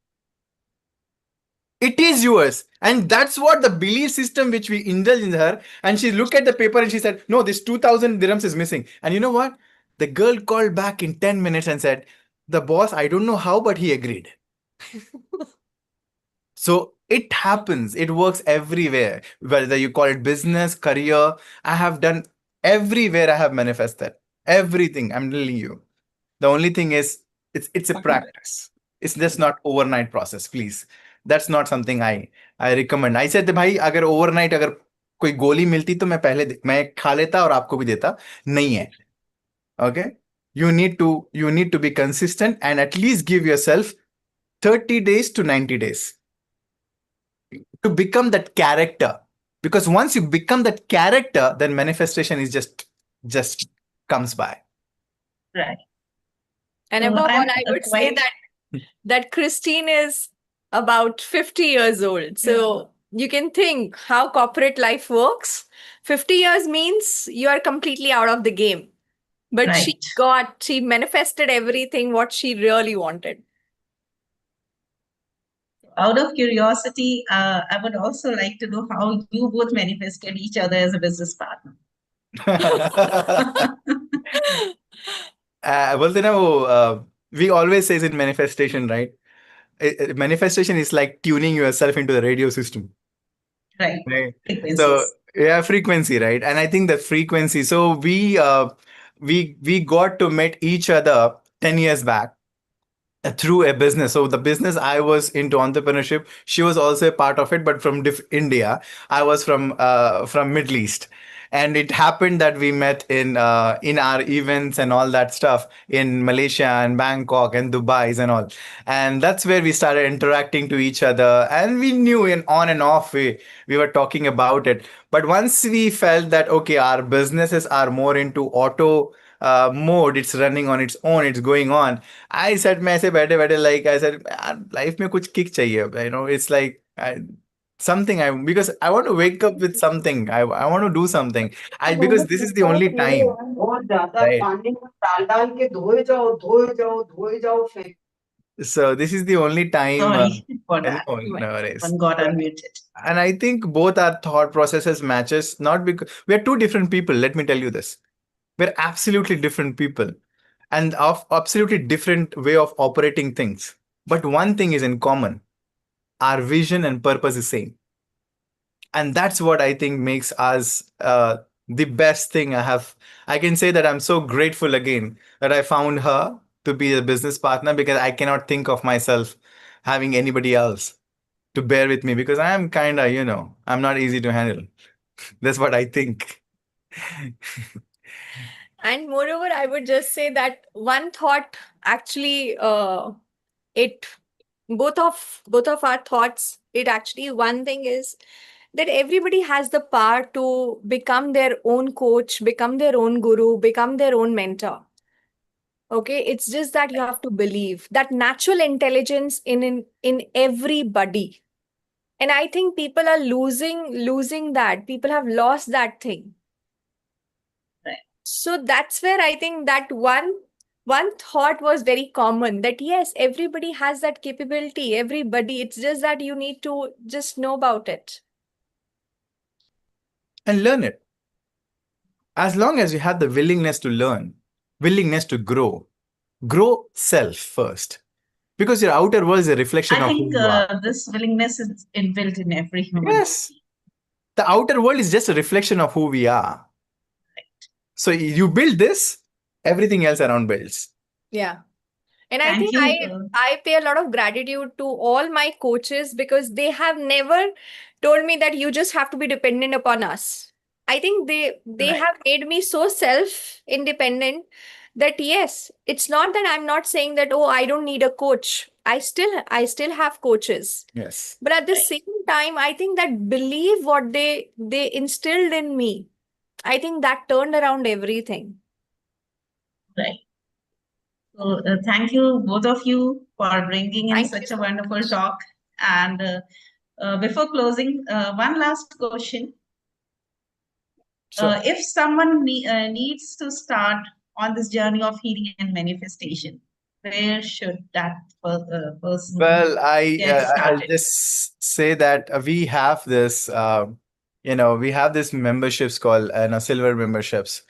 Speaker 2: It is yours. And that's what the belief system which we indulge in her. And she looked at the paper and she said, no, this 2,000 dirhams is missing. And you know what? The girl called back in 10 minutes and said, the boss, I don't know how, but he agreed. So it happens. It works everywhere. Whether you call it business, career, I have done everywhere. I have manifested everything. I'm telling you. The only thing is, it's a practice. It's just not overnight process, please. That's not something I recommend. I said, भाई अगर overnight अगर कोई गोली मिलती तो मैं खा लेता और आपको भी देता. नहीं है. Okay? You need to be consistent and at least give yourself 30 days to 90 days to become that character. Because once you become that character, then manifestation is just comes by.
Speaker 1: Right.
Speaker 3: And
Speaker 1: So
Speaker 3: above all,
Speaker 1: I'm
Speaker 3: I would say that Christine is about 50 years old. So you can think how corporate life works. 50 years means you are completely out of the game. But
Speaker 1: Right.
Speaker 3: she manifested everything what she really wanted.
Speaker 1: Out of curiosity, I would also like to know how you both manifested each other as a business partner.
Speaker 2: बोलते ना वो we always says in manifestation, right? Manifestation is like tuning yourself into the radio system.
Speaker 1: Right.
Speaker 2: Right.
Speaker 1: Frequencies.
Speaker 2: So yeah, frequency, right? And I think the frequency. So we got to meet each other 10 years back through a business. So the business I was into entrepreneurship, she was also a part of it, but from India. I was from Middle East. And it happened that we met in our events and all that stuff in Malaysia and Bangkok and Dubai and all. And that's where we started interacting to each other. And we knew in on and off we were talking about it. But once we felt that, okay, our businesses are more into auto mode, it's running on its own, it's going on. I said, मैं ऐसे बैठे बैठे like I said, life में कुछ kick चाहिए, it's like something because I want to wake up with something. I want to do something. Because this is the only time.
Speaker 4: बहुत ज्यादा
Speaker 2: Right.
Speaker 4: पानी में डाल डाल के धोए जाओ,
Speaker 2: So this is the only time.
Speaker 1: Sorry for
Speaker 2: No,
Speaker 1: that.
Speaker 2: no worries.
Speaker 1: One got
Speaker 2: So,
Speaker 1: unmuted.
Speaker 2: and I think both our thought processes matches, not because we are two different people. Let me tell you this: we're absolutely different people, and of absolutely different way of operating things. But one thing is in common: our vision and purpose is same, and that's what I think makes us the best thing I can say that I'm so grateful again that I found her to be a business partner, because I cannot think of myself having anybody else to bear with me, because I am kind of, I'm not easy to handle. That's what I think.
Speaker 3: And moreover, I would just say that one thought actually, it both of our thoughts, it actually one thing is that everybody has the power to become their own coach, become their own guru, become their own mentor. Okay, it's just that you have to believe that natural intelligence in everybody. And I think people are losing that. People have lost that thing.
Speaker 1: Right.
Speaker 3: So that's where I think that one thought was very common, that yes, everybody has that capability, everybody. It's just that you need to just know about it.
Speaker 2: And learn it. As long as you have the willingness to learn, willingness to grow self first. Because your outer world is a reflection
Speaker 1: I
Speaker 2: of who
Speaker 1: think
Speaker 2: you are.
Speaker 1: this willingness is inbuilt in every human
Speaker 2: Yes.
Speaker 1: being.
Speaker 2: The outer world is just a reflection of who we are. So you build this, everything else around builds.
Speaker 3: Yeah. And I
Speaker 1: Thank
Speaker 3: think
Speaker 1: you.
Speaker 3: I pay a lot of gratitude to all my coaches, because they have never told me that you just have to be dependent upon us. I think they
Speaker 1: Right.
Speaker 3: have made me so self independent that yes, it's not that I'm not saying that, oh, I don't need a coach. I still have coaches.
Speaker 2: Yes.
Speaker 3: But at the
Speaker 1: Right.
Speaker 3: same time, I think that believe what they instilled in me, I think that turned around everything.
Speaker 1: Right. So thank you, both of you, for bringing in
Speaker 3: Thank you
Speaker 1: such a
Speaker 3: so
Speaker 1: wonderful
Speaker 3: much.
Speaker 1: talk. And before closing, one last question.
Speaker 2: So,
Speaker 1: If someone needs to start on this journey of healing and manifestation, where should that person
Speaker 2: well,
Speaker 1: get
Speaker 2: I'll
Speaker 1: started?
Speaker 2: just say that we have this memberships called silver memberships.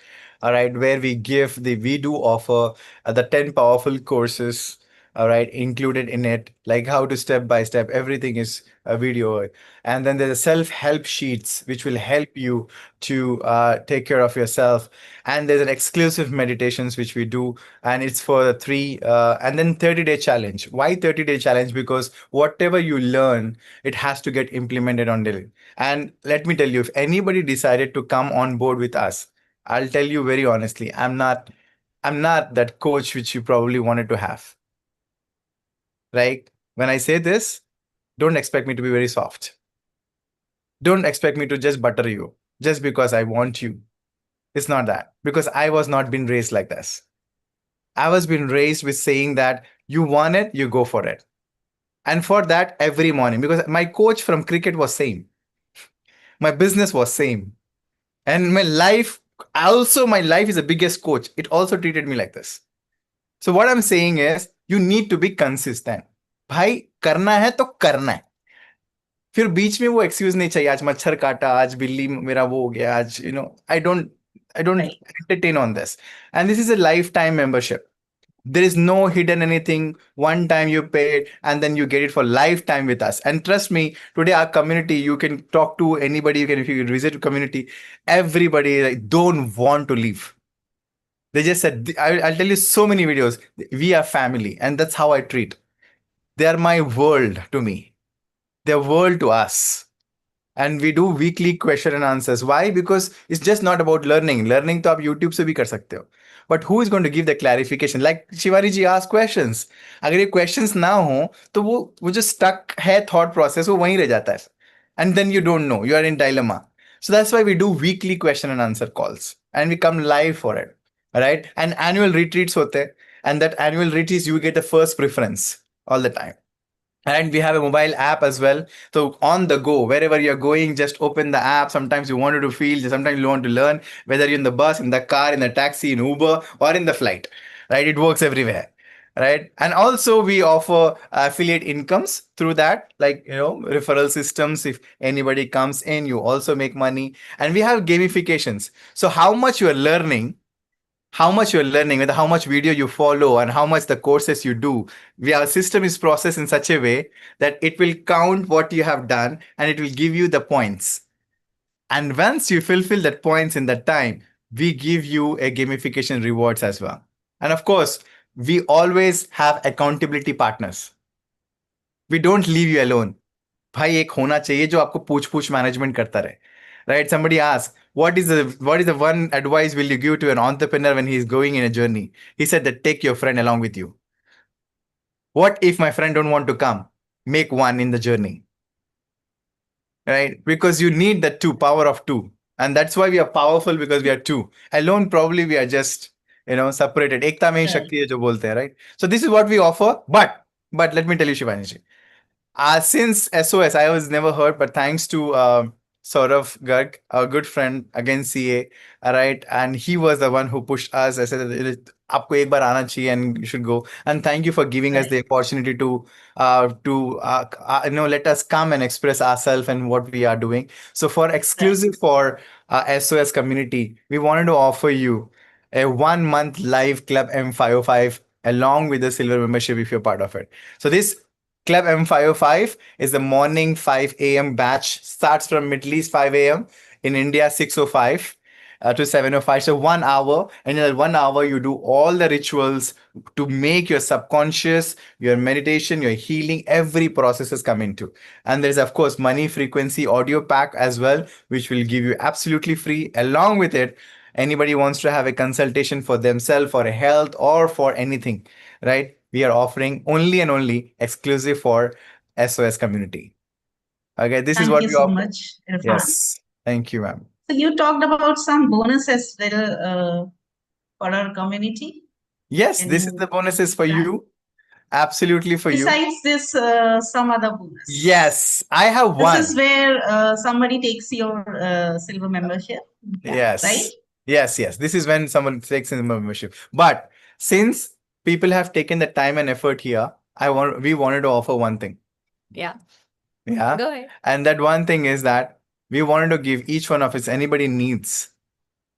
Speaker 2: All right, where we do offer the 10 powerful courses. All right, included in it, like how to step by step, everything is a video, and then there's a self-help sheets which will help you to take care of yourself, and there's an exclusive meditations which we do, and it's for the three and then 30-day challenge. Why 30-day challenge? Because whatever you learn, it has to get implemented on daily. And let me tell you, if anybody decided to come on board with us, I'll tell you very honestly, I'm not that coach which you probably wanted to have, right? When I say this, don't expect me to be very soft. Don't expect me to just butter you just because I want you. It's not that, because I was not been raised like this. I was been raised with saying that you want it, you go for it. And for that, every morning, because my coach from cricket was same, my business was same, and my life is the biggest coach. It also treated me like this. So what I'm saying is, you need to be consistent. भाई करना है तो करना है. फिर बीच में वो excuse नहीं चाहिए, आज मच्छर काटा, आज बिल्ली मेरा वो हो गया, आज I don't
Speaker 1: Right.
Speaker 2: entertain on this. And this is a lifetime membership. There is no hidden anything. One time you pay it and then you get it for lifetime with us. And trust me, today our community, you can talk to anybody, if you visit community, everybody like don't want to leave. They just said, I'll tell you so many videos. We are family, and that's how I treat. They are my world to me. They're world to us. And we do weekly question and answers. Why? Because it's just not about learning. Learning तो आप YouTube से भी कर सकते हो. But who is going to give the clarification? Like Shivani ji ask questions. अगर ये questions ना हो तो वो जो stuck है thought process वो वहीं रह जाता है. And then you don't know. You are in dilemma. So that's why we do weekly question and answer calls. And we come live for it. Right? And annual retreats होते हैं. And that annual retreats you get the first preference all the time. And we have a mobile app as well. So on the go, wherever you're going, just open the app. Sometimes you wanted to feel, sometimes you want to learn, whether you're in the bus, in the car, in the taxi, in Uber, or in the flight. Right? It works everywhere. right? And also we offer affiliate incomes through that, like, referral systems. If anybody comes in, you also make money. And we have gamifications. So how much you're learning, with how much video you follow and how much the courses you do, our system is processed in such a way that it will count what you have done and it will give you the points. And once you fulfill that points in that time, we give you a gamification rewards as well. And of course, we always have accountability partners. We don't leave you alone. भाई एक होना चाहिए जो आपको पूछ पूछ management करता रहे. Right? Somebody asks, what is the one advice will you give to an entrepreneur when he is going in a journey? He said that take your friend along with you. What if my friend don't want to come? Make one in the journey. Right? Because you need that power of two. And that's why we are powerful, because we are two. Alone, probably we are just, separated. Ekta mein hi
Speaker 1: Right.
Speaker 2: shakti hai jo bolte hai, right? So this is what we offer. But let me tell you, Shivani ji, since SOS, I was never heard, but thanks to Saurav Garg, a good friend, again CA, right? And he was the one who pushed us. I said, "आपको एक बार आना चाहिए, and you should go." And thank you for giving us
Speaker 1: Right.
Speaker 2: the opportunity to let us come and express ourselves and what we are doing. So for
Speaker 1: Right.
Speaker 2: exclusive for SOS community, we wanted to offer you a 1 month live Club M505 along with the silver membership if you're part of it. So this Club M505 is the morning 5 a.m. batch, starts from Middle East 5 a.m. in India 6:05 to 7:05. So 1 hour, and in that 1 hour, you do all the rituals to make your subconscious, your meditation, your healing, every processes come into. And there's of course money frequency audio pack as well, which will give you absolutely free. Along with it, anybody wants to have a consultation for themselves, for a health, or for anything, right? We are offering only and only exclusive for SOS community. Okay, this is
Speaker 1: Thank
Speaker 2: what
Speaker 1: you
Speaker 2: we
Speaker 1: so
Speaker 2: offer.
Speaker 1: much, Irfan.
Speaker 2: Yes. Thank you, ma'am.
Speaker 1: So you talked about some bonus as well for our community.
Speaker 2: Yes,
Speaker 1: Can
Speaker 2: this is the
Speaker 1: you
Speaker 2: bonuses for
Speaker 1: that
Speaker 2: you. Absolutely for you.
Speaker 1: besides this, some other bonus?
Speaker 2: Yes, I have
Speaker 1: This
Speaker 2: one.
Speaker 1: is where somebody takes your silver membership. Yeah, right?
Speaker 2: Yes. This is when someone takes in the membership. But since people have taken the time and effort here, we wanted to offer one thing.
Speaker 3: Yeah.
Speaker 2: Yeah.
Speaker 3: Go ahead.
Speaker 2: And that one thing is that we wanted to give each one of us, anybody needs,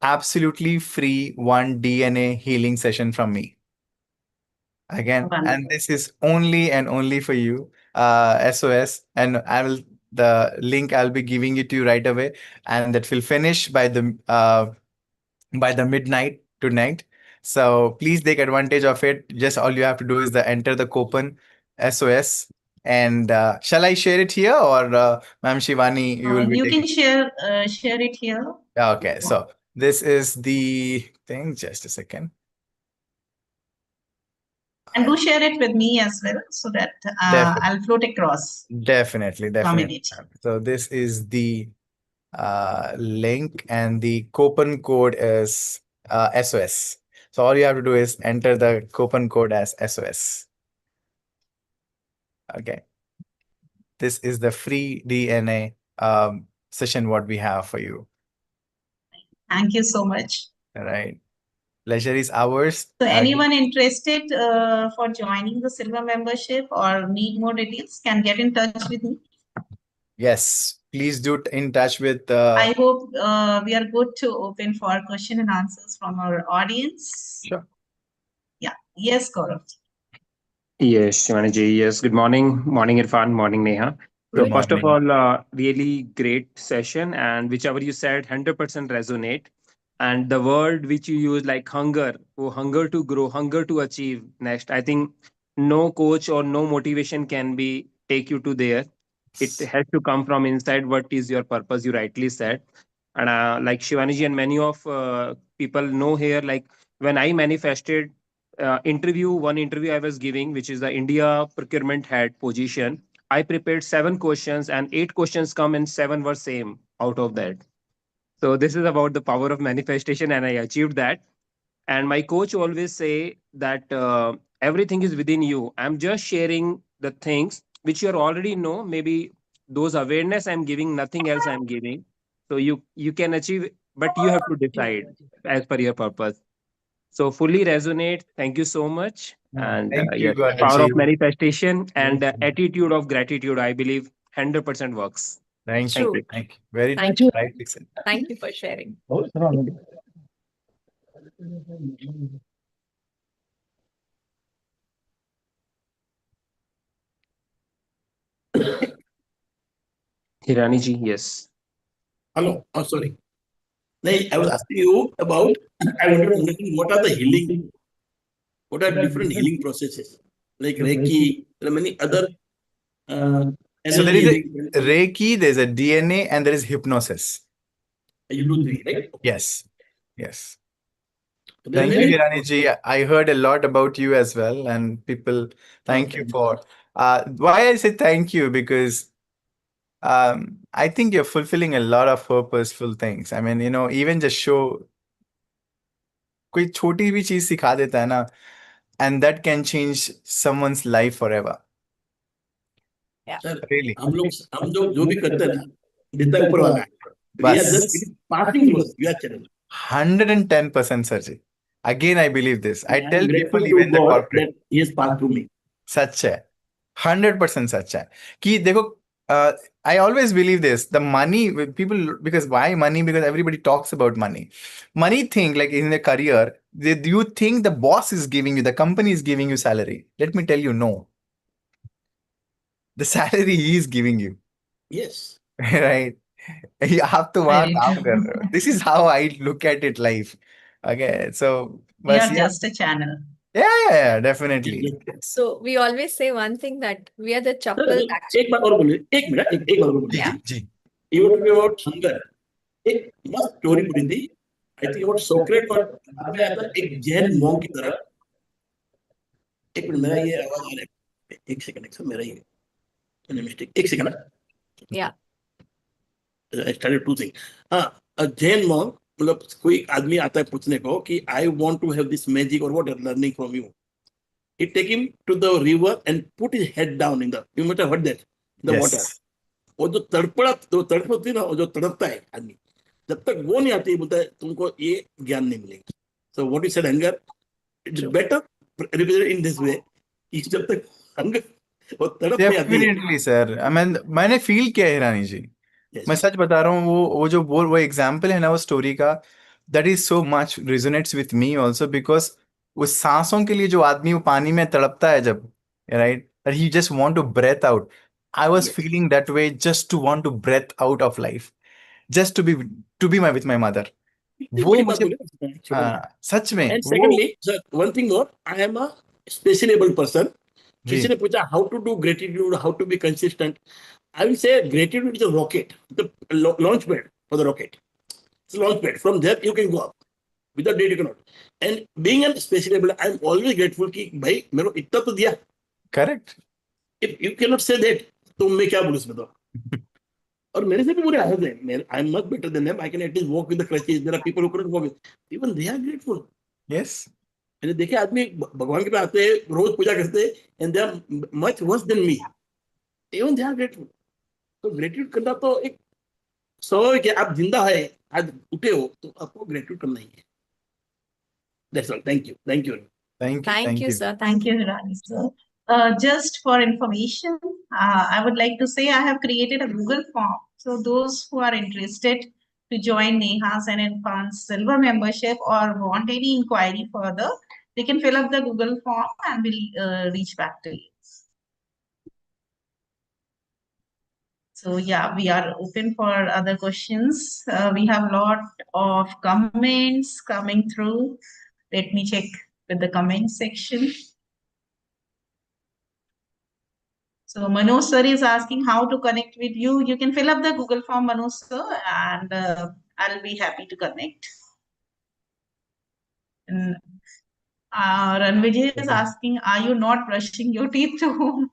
Speaker 2: absolutely free one DNA healing session from me. Again, and
Speaker 1: Wonderful.
Speaker 2: this is only and only for you, SOS. And the link I'll be giving it to you right away. And that will finish by the midnight tonight. So please take advantage of it. Just all you have to do is enter the coupon SOS. And shall I share it here, or Ma'am Shivani, you will be
Speaker 1: You can
Speaker 2: taking?
Speaker 1: share it here.
Speaker 2: Okay, so this is the thing. Just a second.
Speaker 1: And do share it with me as well so that
Speaker 2: Definitely.
Speaker 1: I'll float across
Speaker 2: Definitely.
Speaker 1: community.
Speaker 2: So this is the link, and the coupon code is SOS. So all you have to do is enter the coupon code as SOS. Okay. This is the free DNA session what we have for you.
Speaker 1: Thank you so much.
Speaker 2: All right. Pleasure is ours.
Speaker 1: So anyone interested for joining the silver membership or need more details can get in touch with me.
Speaker 2: Yes, please do in touch with.
Speaker 1: I hope we are good to open for question and answers from our audience.
Speaker 2: Sure.
Speaker 1: Yeah. Yes, Gaurav.
Speaker 5: Yes, Shivani. Yes, good morning. Morning, Irfan. Morning, Neha. So,
Speaker 2: Good
Speaker 5: first of
Speaker 2: morning.
Speaker 5: all, really great session, and whichever you said, 100% resonate. And the word which you use, like hunger, oh, hunger to grow, hunger to achieve. Next, I think no coach or no motivation can be take you to there. It has to come from inside. What is your purpose? You rightly said, and like Shivani and many of people know here, like when I manifested one interview I was giving, which is the India procurement head position. I prepared 7 questions, and 8 questions come, and 7 were same out of that. So this is about the power of manifestation, and I achieved that. And my coach always say that everything is within you. I'm just sharing the things which you already know. Maybe those awareness I'm giving, nothing else I'm giving. So you can achieve, but you have to decide as per your purpose. So fully resonate. Thank you so much. And
Speaker 2: Thank you,
Speaker 5: yes, power of
Speaker 2: Guanaji.
Speaker 5: manifestation and attitude of gratitude, I believe 100% works.
Speaker 2: Thank
Speaker 5: Thank
Speaker 2: you.
Speaker 3: True.
Speaker 5: you.
Speaker 2: Thank you. Very
Speaker 3: Thank you.
Speaker 2: right, Dixon.
Speaker 3: Thank you for sharing.
Speaker 5: Hirani ji, yes.
Speaker 6: Hello. Oh, sorry. No, I was asking you about, I wanted to understand what are the healing, what are different healing processes, like Reiki, there are many other
Speaker 2: So there
Speaker 6: energy
Speaker 2: is
Speaker 6: healing.
Speaker 2: a Reiki, there's a DNA, and there is hypnosis.
Speaker 6: You do three, right?
Speaker 2: Yes. Yes.
Speaker 6: There are
Speaker 2: Thank you,
Speaker 6: many.
Speaker 2: Hirani ji. I heard a lot about you as well, and people, thank you
Speaker 6: Okay.
Speaker 2: for. Why I say thank you because I think you're fulfilling a lot of purposeful things. I mean, even just show कोई छोटी भी चीज सिखा देता है ना, and that can change someone's life forever.
Speaker 3: Yeah.
Speaker 6: Sir
Speaker 2: Really.
Speaker 6: हम लोग जो भी करते हैं ना, देता है ऊपर वाला है. We are
Speaker 2: बस
Speaker 6: just passing through your channel.
Speaker 2: 110%, Sarji. Again, I believe this. I
Speaker 6: I
Speaker 2: tell
Speaker 6: am
Speaker 2: people
Speaker 6: grateful
Speaker 2: even
Speaker 6: to
Speaker 2: the
Speaker 6: God
Speaker 2: corporate.
Speaker 6: that He has passed through me.
Speaker 2: सच है 100% सच है कि देखो I always believe this, the money people, because why money, because everybody talks about money thing, like in their career, you think the boss is giving you, the company is giving you salary. Let me tell you, no, the salary he is giving you.
Speaker 6: Yes.
Speaker 2: Right. आप तो वहाँ
Speaker 1: Very
Speaker 2: काम
Speaker 1: true.
Speaker 2: कर रहे हो. This is how I look at it, life. Okay, so
Speaker 1: We
Speaker 2: बस
Speaker 1: are
Speaker 2: yeah,
Speaker 1: just a channel.
Speaker 2: yeah, definitely.
Speaker 3: So we always say one thing, that we are the
Speaker 6: sir
Speaker 3: chappal.
Speaker 6: एक बात और बोलिए, एक minute, एक बात और बोलिए.
Speaker 3: Yeah.
Speaker 2: Ji
Speaker 6: You were talking about hunger. एक मस्त स्टोरी बोली थी. I think about Socrates और बाद में आता एक जैन monk की तरफ. एक मिनट, मेरा ये आवाज आ रहा है. एक सेकंड, मेरा ये मिस्टेक. एक second.
Speaker 3: Yeah.
Speaker 6: I started to think. हाँ, a Jain monk, मतलब कोई आदमी आता है पूछने को कि I want to have this magic or what learning from you. He take him to the river and put his head down in the, you might have heard that, the water.
Speaker 2: yes,
Speaker 6: वो जो तड़प होती है ना, वो जो तड़पता है आदमी, जब तक वो नहीं आती, बोलता है तुमको ये ज्ञान नहीं मिलेगा. So what you said, hunger, it's better represented in this way. कि जब तक hunger, वो तड़प नहीं आती है.
Speaker 2: definitely sir. I mean, मैंने फील किया है रानी जी.
Speaker 6: Yes.
Speaker 2: मैं सच बता रहा हूँ, वो एग्जाम्पल है ना वो स्टोरी का, that is so much resonates with me also, because उस सांसों के लिए जो आदमी वो पानी में तड़पता है जब, right, he just want to breathe out. I was
Speaker 6: Yes.
Speaker 2: Feeling that way, just to want to breathe out of life, just to be my with my mother.
Speaker 6: इतनी
Speaker 2: वो
Speaker 6: बड़ी बात
Speaker 2: मुझे
Speaker 6: बोले ना, छोटा नहीं.
Speaker 2: सच में
Speaker 6: And
Speaker 2: वो
Speaker 6: secondly, sir, one thing more, I am a specially able person.
Speaker 2: जी
Speaker 6: किसी ने पूछा how to do gratitude, how to be consistent. I will say gratitude is a rocket, the launch pad for the rocket. It's a launch pad. From there you can go up. Without that you cannot. And being a specially able, I am always grateful कि भाई मेरे को इतना तो दिया.
Speaker 2: Correct.
Speaker 6: If you cannot say that, तो मैं क्या बोलूँ इसमें तो. और मेरे से भी बुरे हालत है. I am much better than them. I can at least walk with the crutches. There are people who couldn't walk with. Even they are grateful.
Speaker 2: Yes.
Speaker 6: मैंने देखे आदमी भगवान के पास आते हैं, रोज पूजा करते हैं, and they are much worse than me, even they are grateful. तो ग्रेटिट्यूड करना तो एक स्वाभाविक है. आप जिंदा है, आज उठे हो, तो आपको ग्रेटिट्यूड करना ही है. That's all. Thank you.
Speaker 2: Thank you.
Speaker 3: Thank you, sir.
Speaker 1: Thank you, Hirani sir. Just for information, I would like to say I have created a Google form. So those who are interested to join Neha's and Irfan's silver membership or want any inquiry further, they can fill up the Google form and we'll reach back to you. So yeah, we are open for other questions. We have a lot of comments coming through. Let me check with the comment section. So Manoj sir is asking how to connect with you. You can fill up the Google form, Manoj sir, and I'll be happy to connect. And Ranvijay is asking, are you not brushing your teeth too?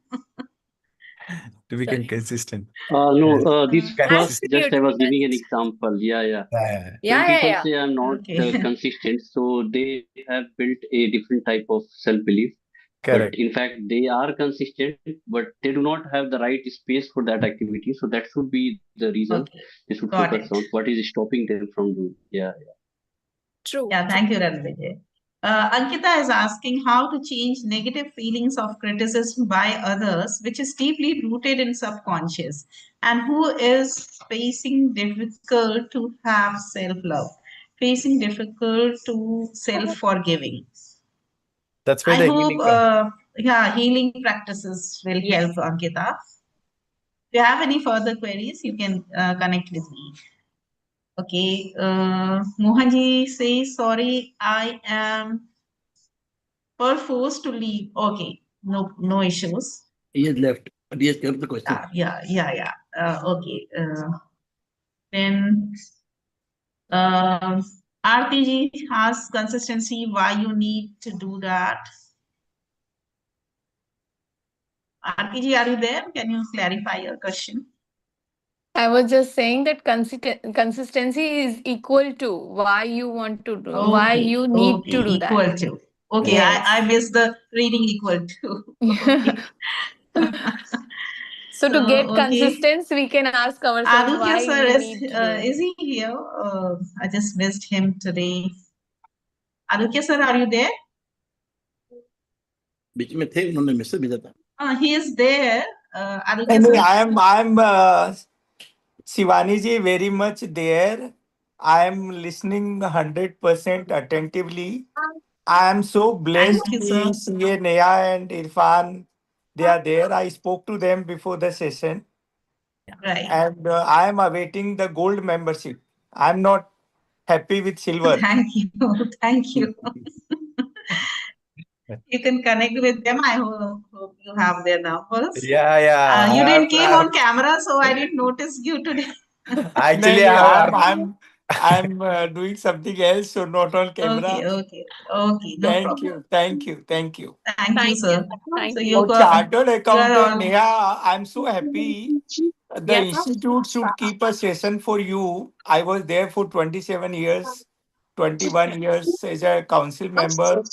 Speaker 2: To become consistent.
Speaker 7: No, this
Speaker 2: Consistent.
Speaker 7: first, just I was giving an example. Yeah.
Speaker 2: Yeah.
Speaker 7: When
Speaker 3: Yeah.
Speaker 7: people say I'm not
Speaker 1: Okay.
Speaker 7: consistent, so they have built a different type of self-belief.
Speaker 2: Correct.
Speaker 7: But in fact, they are consistent, but they do not have the right space for that activity. So that should be the reason
Speaker 1: Okay.
Speaker 7: they should
Speaker 1: Got
Speaker 7: focus
Speaker 1: it.
Speaker 7: on what is stopping them from doing. Yeah.
Speaker 3: True.
Speaker 1: Yeah, thank you, Ranvijay. Ankita is asking how to change negative feelings of criticism by others, which is deeply rooted in subconscious, and who is facing difficult to have self-love, facing difficult to self-forgiving.
Speaker 2: That's where
Speaker 1: I
Speaker 2: the
Speaker 1: hope,
Speaker 2: healing comes.
Speaker 1: yeah, healing practices will
Speaker 3: Yes.
Speaker 1: help, Ankita. If you have any further queries, you can connect with me. Okay, Mohanji says, sorry, I am forced to leave. Okay, no issues.
Speaker 6: He has left, but he has kept the question.
Speaker 1: Yeah. Okay. Then RTG has consistency. Why you need to do that? RTG, are you there? Can you clarify your question?
Speaker 8: I was just saying that consistency is equal to why you want to do, why
Speaker 1: Okay,
Speaker 8: you need to do that.
Speaker 1: equal to. Okay,
Speaker 8: Yes.
Speaker 1: I missed the reading equal to. Okay.
Speaker 8: So to get
Speaker 1: okay.
Speaker 8: consistency, we can ask ourselves
Speaker 1: Aditya
Speaker 8: why
Speaker 1: sir
Speaker 8: we need to do.
Speaker 1: is he here? I just missed him today. Aditya sir, are you there?
Speaker 6: बीच में थे, उन्होंने message भेजा था.
Speaker 1: He is there. Aditya sir.
Speaker 9: I'm Shivani ji very much there. I am listening 100% attentively. I am so blessed
Speaker 1: Thank you,
Speaker 9: to
Speaker 1: sir.
Speaker 9: see Neha and Irfan. They are there. I spoke to them before the session,
Speaker 1: Right.
Speaker 9: and I am awaiting the gold membership. I'm not happy with silver.
Speaker 1: Thank you. Thank you. You can connect with them. I hope you have their numbers.
Speaker 2: Yeah.
Speaker 1: You didn't came on camera, so I didn't notice you today.
Speaker 2: Actually,
Speaker 9: I'm doing something else, so not on camera.
Speaker 1: Okay. No
Speaker 9: Thank
Speaker 1: problem.
Speaker 9: you, thank you, thank you.
Speaker 1: Thank you, sir.
Speaker 8: Thank
Speaker 1: So
Speaker 8: you.
Speaker 1: you
Speaker 9: So chartered
Speaker 1: you are
Speaker 9: accountant,
Speaker 1: all
Speaker 9: Neha, I'm so happy. The
Speaker 8: Yes.
Speaker 9: institute should keep a session for you. I was there for 27 years, 21 years as a council member.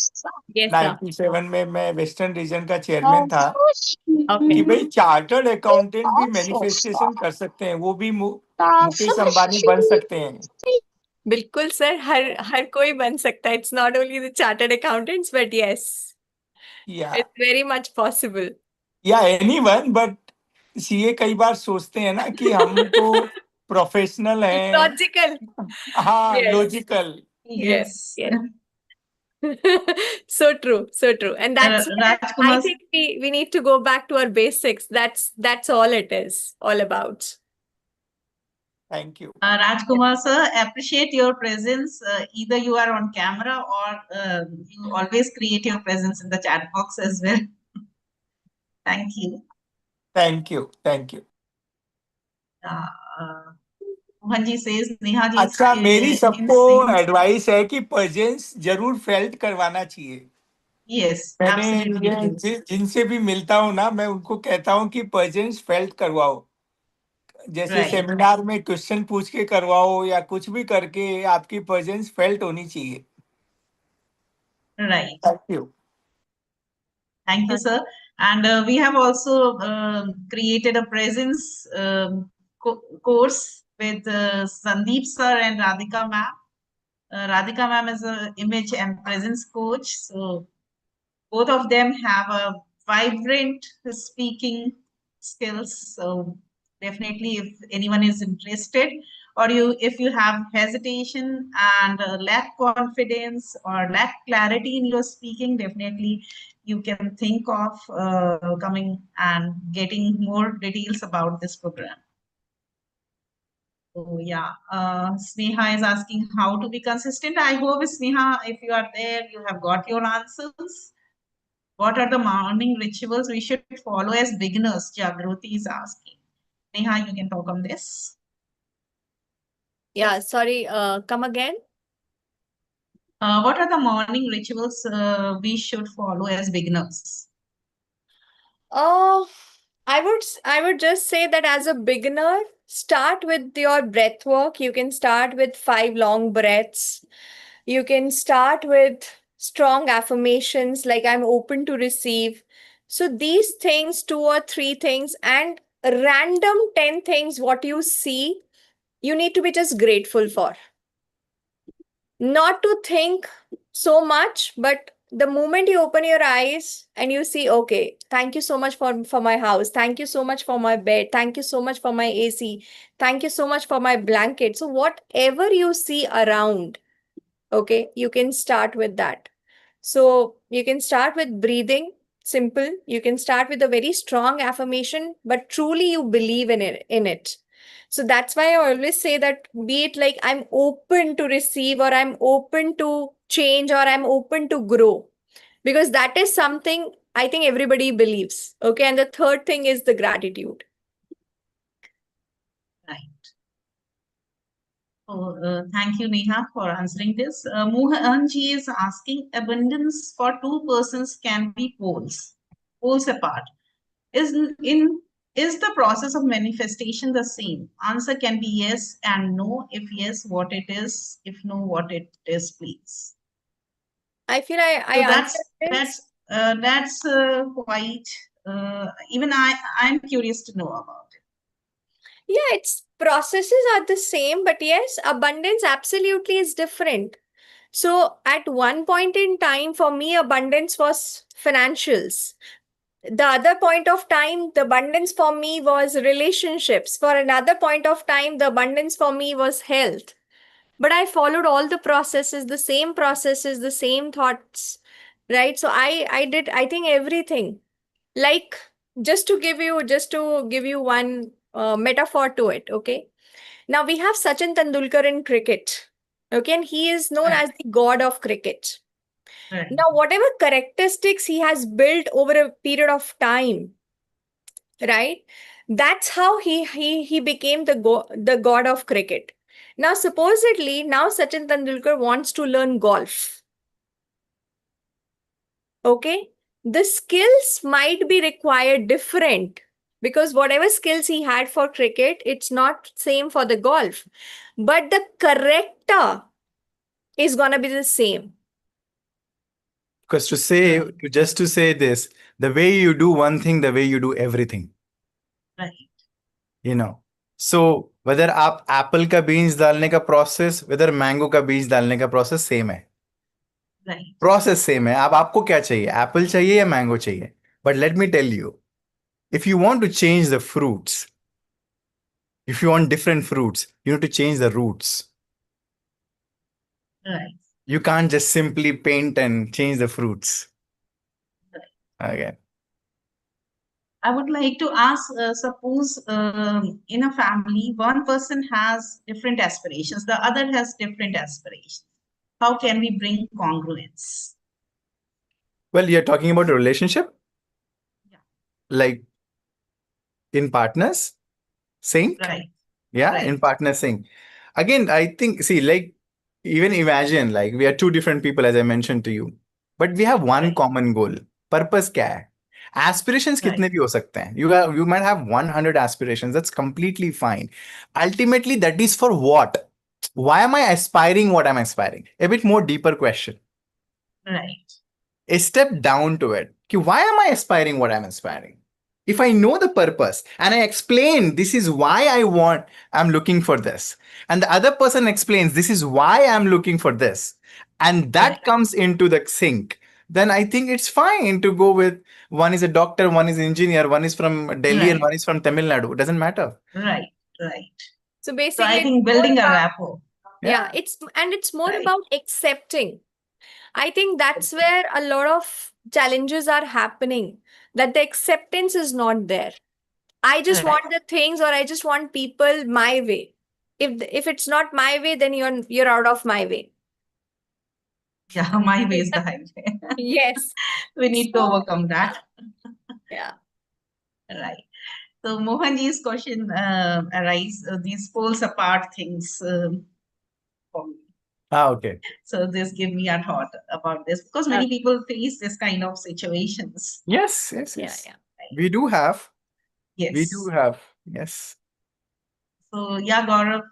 Speaker 8: Yes, sir.
Speaker 9: 97 में मैं western region का chairman था कि
Speaker 8: Okay.
Speaker 9: भाई chartered accountant भी manifestation कर सकते हैं, वो भी मुकेश अंबानी बन सकते हैं.
Speaker 3: बिल्कुल सर, हर कोई बन सकता है. It's not only the chartered accountants, but yes,
Speaker 9: या
Speaker 3: it's very much possible.
Speaker 9: Anyone, but CA कई बार सोचते हैं ना कि हम तो प्रोफेशनल हैं.
Speaker 3: Logical.
Speaker 9: हाँ,
Speaker 3: Yes.
Speaker 9: Logical.
Speaker 1: Yes.
Speaker 3: So true. And that's where I
Speaker 1: Rajkumar.
Speaker 3: think we need to go back to our basics. That's all it is all about.
Speaker 9: Thank you.
Speaker 1: Rajkumar sir, appreciate your presence. Either you are on camera or you always create your presence in the chat box as well. Thank you.
Speaker 9: Thank you. Thank you.
Speaker 1: Mohan ji says, Neha ji
Speaker 9: अच्छा, मेरी सबको
Speaker 1: instinct.
Speaker 9: Advice है कि presence जरूर felt करवाना चाहिए.
Speaker 1: Yes,
Speaker 9: मैंने
Speaker 1: absolutely.
Speaker 9: ये जिनसे भी मिलता हूँ ना, मैं उनको कहता हूँ कि प्रेजेंस फेल्ट करवाओ. जैसे
Speaker 1: Right.
Speaker 9: सेमिनार में क्वेश्चन पूछ के करवाओ या कुछ भी करके आपकी प्रेजेंस फेल्ट होनी चाहिए.
Speaker 1: Right.
Speaker 9: Thank you.
Speaker 1: Thank you, sir. And we have also created a presence course with Sandeep sir and Radhika ma'am. Radhika ma'am is an image and presence coach. So both of them have a vibrant speaking skills. So definitely, if anyone is interested, or if you have hesitation and lack confidence or lack clarity in your speaking, definitely you can think of coming and getting more details about this program. So yeah, Sneha is asking how to be consistent. I hope, Sneha, if you are there, you have got your answers. What are the morning rituals we should follow as beginners? Jagruti is asking. Neha, you can talk on this.
Speaker 3: Yeah, sorry, come again.
Speaker 1: What are the morning rituals we should follow as beginners?
Speaker 3: Oh, I would just say that as a beginner, start with your breath work. You can start with 5 long breaths. You can start with strong affirmations like I'm open to receive. So these things, 2 or 3 things, and random 10 things what you see, you need to be just grateful for. Not to think so much, but the moment you open your eyes and you see, okay, thank you so much for my house, thank you so much for my bed, thank you so much for my AC, thank you so much for my blanket. So whatever you see around, okay, you can start with that. So you can start with breathing, simple. You can start with a very strong affirmation, but truly you believe in it. So that's why I always say that, be it like I'm open to receive, or I'm open to change, or I'm open to grow, because that is something I think everybody believes. Okay. And the third thing is the gratitude.
Speaker 1: Right. So, thank you, Neha, for answering this. Mohanji is asking, abundance for two persons can be poles apart. Is in is the process of manifestation the same? Answer can be yes and no. If yes, what it is. If no, what it is, please.
Speaker 3: I feel I
Speaker 1: So
Speaker 3: answered this.
Speaker 1: that's quite. Even I'm curious to know about it.
Speaker 3: Yeah, its processes are the same, but yes, abundance absolutely is different. So at one point in time, for me, abundance was financials. The other point of time, the abundance for me was relationships. For another point of time, the abundance for me was health. But I followed all the processes, the same thoughts, right? So I did, I think, everything. Like, just to give you one metaphor to it, okay? Now we have Sachin Tendulkar in cricket, okay, and he is known
Speaker 1: Right.
Speaker 3: as the god of cricket.
Speaker 1: Right.
Speaker 3: Now, whatever characteristics he has built over a period of time, right? That's how he became the god of cricket. Now, supposedly, now Sachin Tendulkar wants to learn golf. Okay, the skills might be required different, because whatever skills he had for cricket, it's not same for the golf, but the character is gonna be the same.
Speaker 2: Because just to say this, the way you do one thing, the way you do everything,
Speaker 1: Right.
Speaker 2: you know. So whether आप Apple का बीज डालने का process, whether mango का बीज डालने का process same है,
Speaker 1: Right.
Speaker 2: प्रोसेस सेम है. अब आपको क्या चाहिए, एप्पल चाहिए या मैंगो चाहिए? But let me tell you, if you want to change the fruits, if you want different fruits, you need to change the roots.
Speaker 1: Right.
Speaker 2: You can't just simply paint and change the fruits. Okay.
Speaker 1: I would like to ask, suppose in a family, one person has different aspirations, the other has different aspirations. How can we bring congruence?
Speaker 2: Well, you're talking about a relationship?
Speaker 1: Yeah.
Speaker 2: Like in partners? Sync?
Speaker 1: Right.
Speaker 2: Yeah,
Speaker 1: Right.
Speaker 2: in partner sync. Again, I think, see, like, even imagine, like, we are two different people, as I mentioned to you, but we have one
Speaker 1: Right.
Speaker 2: common goal. Purpose क्या है? Aspirations
Speaker 1: Right.
Speaker 2: कितने भी हो सकते हैं. You might have 100 aspirations. That's completely fine. Ultimately, that is for what? Why am I aspiring what I'm aspiring? A bit more deeper question.
Speaker 1: Right.
Speaker 2: A step down to it. Why am I aspiring what I'm aspiring? If I know the purpose and I explain this is why I'm looking for this, and the other person explains this is why I'm looking for this, and that
Speaker 1: Right.
Speaker 2: comes into the sync, then I think it's fine to go with one is a doctor, one is an engineer, one is from Delhi, and
Speaker 1: Right.
Speaker 2: one is from Tamil Nadu. It doesn't matter.
Speaker 1: Right. Right.
Speaker 3: So
Speaker 1: So
Speaker 3: basically,
Speaker 1: I
Speaker 3: it's
Speaker 1: think
Speaker 3: more
Speaker 1: building a
Speaker 3: about,
Speaker 1: rapport.
Speaker 3: yeah, it's more
Speaker 1: Right.
Speaker 3: about accepting. I think that's where a lot of challenges are happening, that the acceptance is not there. I just
Speaker 1: Right.
Speaker 3: want the things, or I just want people my way. If it's not my way, then you're out of my way.
Speaker 1: Yeah, my way is the highway.
Speaker 3: Yes.
Speaker 1: We need to
Speaker 3: So,
Speaker 1: overcome that.
Speaker 3: yeah.
Speaker 1: Right. So Mohanji's question arise these poles apart things for me.
Speaker 2: Okay.
Speaker 1: So this give me a thought about this, because many people face this kind of situations.
Speaker 2: Yes.
Speaker 3: Yeah.
Speaker 2: We do have.
Speaker 1: Yes.
Speaker 2: We do have. Yes.
Speaker 1: So yeah, Gaurav.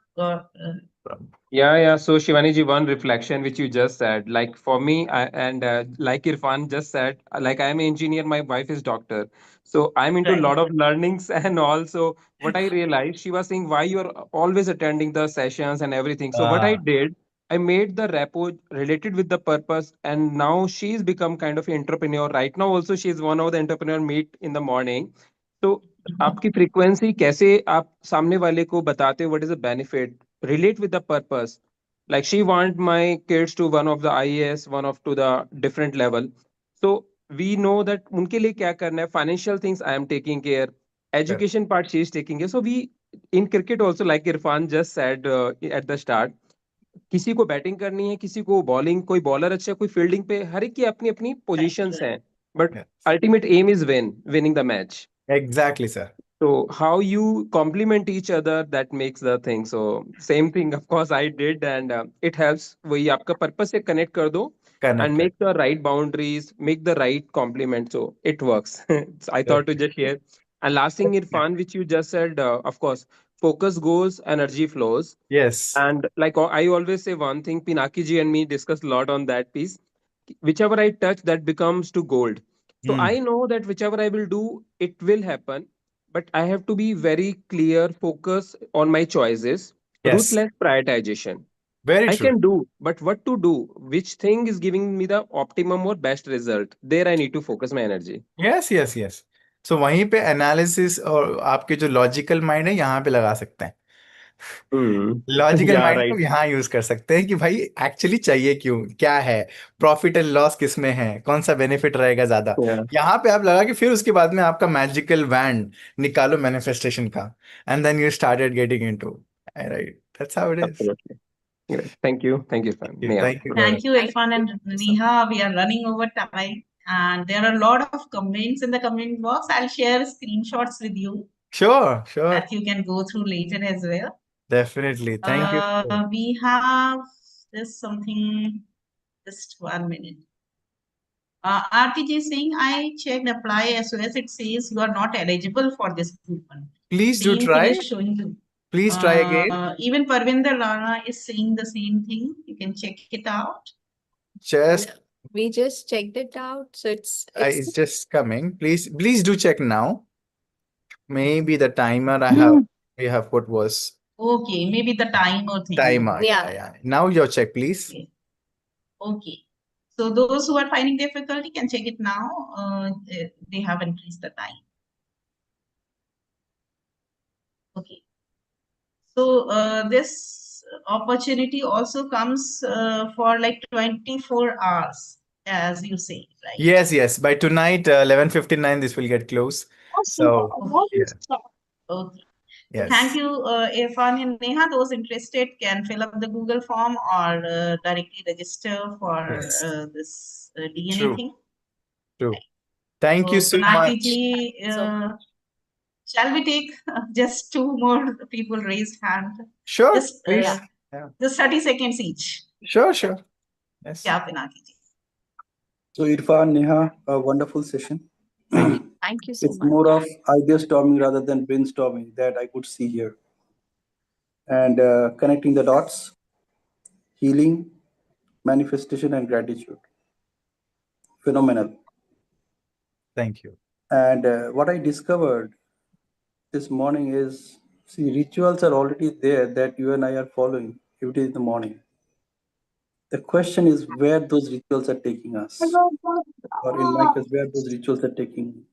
Speaker 5: Yeah. So Shivaniji, one reflection which you just said, like for me, like Irfan just said, like I'm an engineer, my wife is doctor, so I'm into a
Speaker 1: Right.
Speaker 5: lot of learnings, and also what I realized, she was saying why you are always attending the sessions and everything. So what I did, I made the repo related with the purpose, and now she's become kind of an entrepreneur. Right now, also she's one of the entrepreneur meet in the morning. So आपकी frequency कैसे आप सामने वाले को बताते हो what is the benefit, relate with the purpose. Like she want my kids to one of the IAS, one of to the different level. So we know that उनके लिए क्या करना है, financial things I am taking care,
Speaker 2: Correct.
Speaker 5: education part she is taking care. So we in cricket also, like Irfan just said at the start, किसी को batting करनी है, किसी को बॉलिंग, कोई बॉलर अच्छा है, कोई फील्डिंग पे, हर एक की अपनी अपनी पोजीशंस हैं, but
Speaker 2: Yes.
Speaker 5: Ultimate aim is winning the match.
Speaker 2: Exactly, sir.
Speaker 5: So how you complement each other, that makes the thing. So same thing of course I did, and it helps. वही आपका purpose से connect कर दो
Speaker 2: Connect.
Speaker 5: and make the right boundaries, make the right complement, so it works. So I thought to just share. And last thing, Irfan, which you just said, of course, focus goes, energy flows.
Speaker 2: Yes.
Speaker 5: And like I always say one thing, Pinaki ji and me discussed a lot on that piece. Whichever I touch, that becomes to gold. So
Speaker 2: Hmm.
Speaker 5: I know that whichever I will do, it will happen. But I have to be very clear, focus on my choices,
Speaker 2: Yes.
Speaker 5: ruthless prioritization.
Speaker 2: Very
Speaker 5: I
Speaker 2: true.
Speaker 5: can do, but what to do? Which thing is giving me the optimum or best result? There I need to focus my energy.
Speaker 2: Yes, yes, yes. So वहीं पे analysis और आपके जो logical mind है यहाँ पे लगा सकते हैं. लॉजिकल
Speaker 5: Yeah,
Speaker 2: माइंड को
Speaker 5: right.
Speaker 2: यहाँ यूज कर सकते हैं कि भाई एक्चुअली चाहिए क्यों, क्या है, प्रॉफिट एंड लॉस किस में है, कौन सा बेनिफिट रहेगा ज्यादा.
Speaker 5: Yeah,
Speaker 2: यहाँ पे आप लगा के फिर उसके बाद में आपका मैजिकल वैंड निकालो मैनिफेस्टेशन का, and then you started getting into. Right, that's how it is.
Speaker 5: absolutely. Great. Thank you. Thank you, Irfan. Neha.
Speaker 2: Thank you.
Speaker 1: Thank you,
Speaker 3: Thank
Speaker 1: Irfan
Speaker 3: you.
Speaker 1: and Neha. We are running over time, and there are a lot of comments in the comment box. I'll share screenshots with you
Speaker 2: Sure, sure.
Speaker 1: that you can go through later as well.
Speaker 2: Definitely. Thank you.
Speaker 1: We have this something. Just 1 minute. RTJ is saying, I checked apply SOS. It says you are not eligible for this coupon.
Speaker 2: Please do
Speaker 1: Same
Speaker 2: try.
Speaker 1: thing is showing you.
Speaker 2: Please try again.
Speaker 1: Even Parvinder Rana is saying the same thing. You can check it out.
Speaker 2: Just,
Speaker 3: We just checked it out. So it's
Speaker 2: it's just coming. Please do check now. Maybe the timer we have put was
Speaker 1: Okay, maybe the timer thing.
Speaker 2: timer.
Speaker 3: Yeah.
Speaker 2: Yeah. Now your check, please.
Speaker 1: Okay. Okay. So those who are finding difficulty can check it now. They have increased the time. Okay. So this opportunity also comes for like 24 hours, as you say, right?
Speaker 2: Yes. By tonight, 11:59, this will get close. So, yeah.
Speaker 1: Okay.
Speaker 2: Yes.
Speaker 1: Thank you, Irfan and Neha. Those interested can fill up the Google form or directly register for
Speaker 2: Yes.
Speaker 1: this DNA
Speaker 2: True.
Speaker 1: thing.
Speaker 2: True. Thank you so
Speaker 1: Pinaki
Speaker 2: much.
Speaker 1: ji, shall we take just 2 more people raised hand?
Speaker 2: Sure,
Speaker 1: Just,
Speaker 2: please.
Speaker 1: just 30 seconds each.
Speaker 2: Sure. Yes.
Speaker 1: Yeah, Pinaki ji.
Speaker 10: So Irfan, Neha, a wonderful session.
Speaker 3: Thank you so
Speaker 10: It's
Speaker 3: much.
Speaker 10: more of idea storming rather than brainstorming that I could see here. And connecting the dots, healing, manifestation, and gratitude. Phenomenal.
Speaker 2: Thank you.
Speaker 10: And what I discovered this morning is, see, rituals are already there that you and I are following every day in the morning. The question is where those rituals are taking us, or in my case, where those rituals are taking me.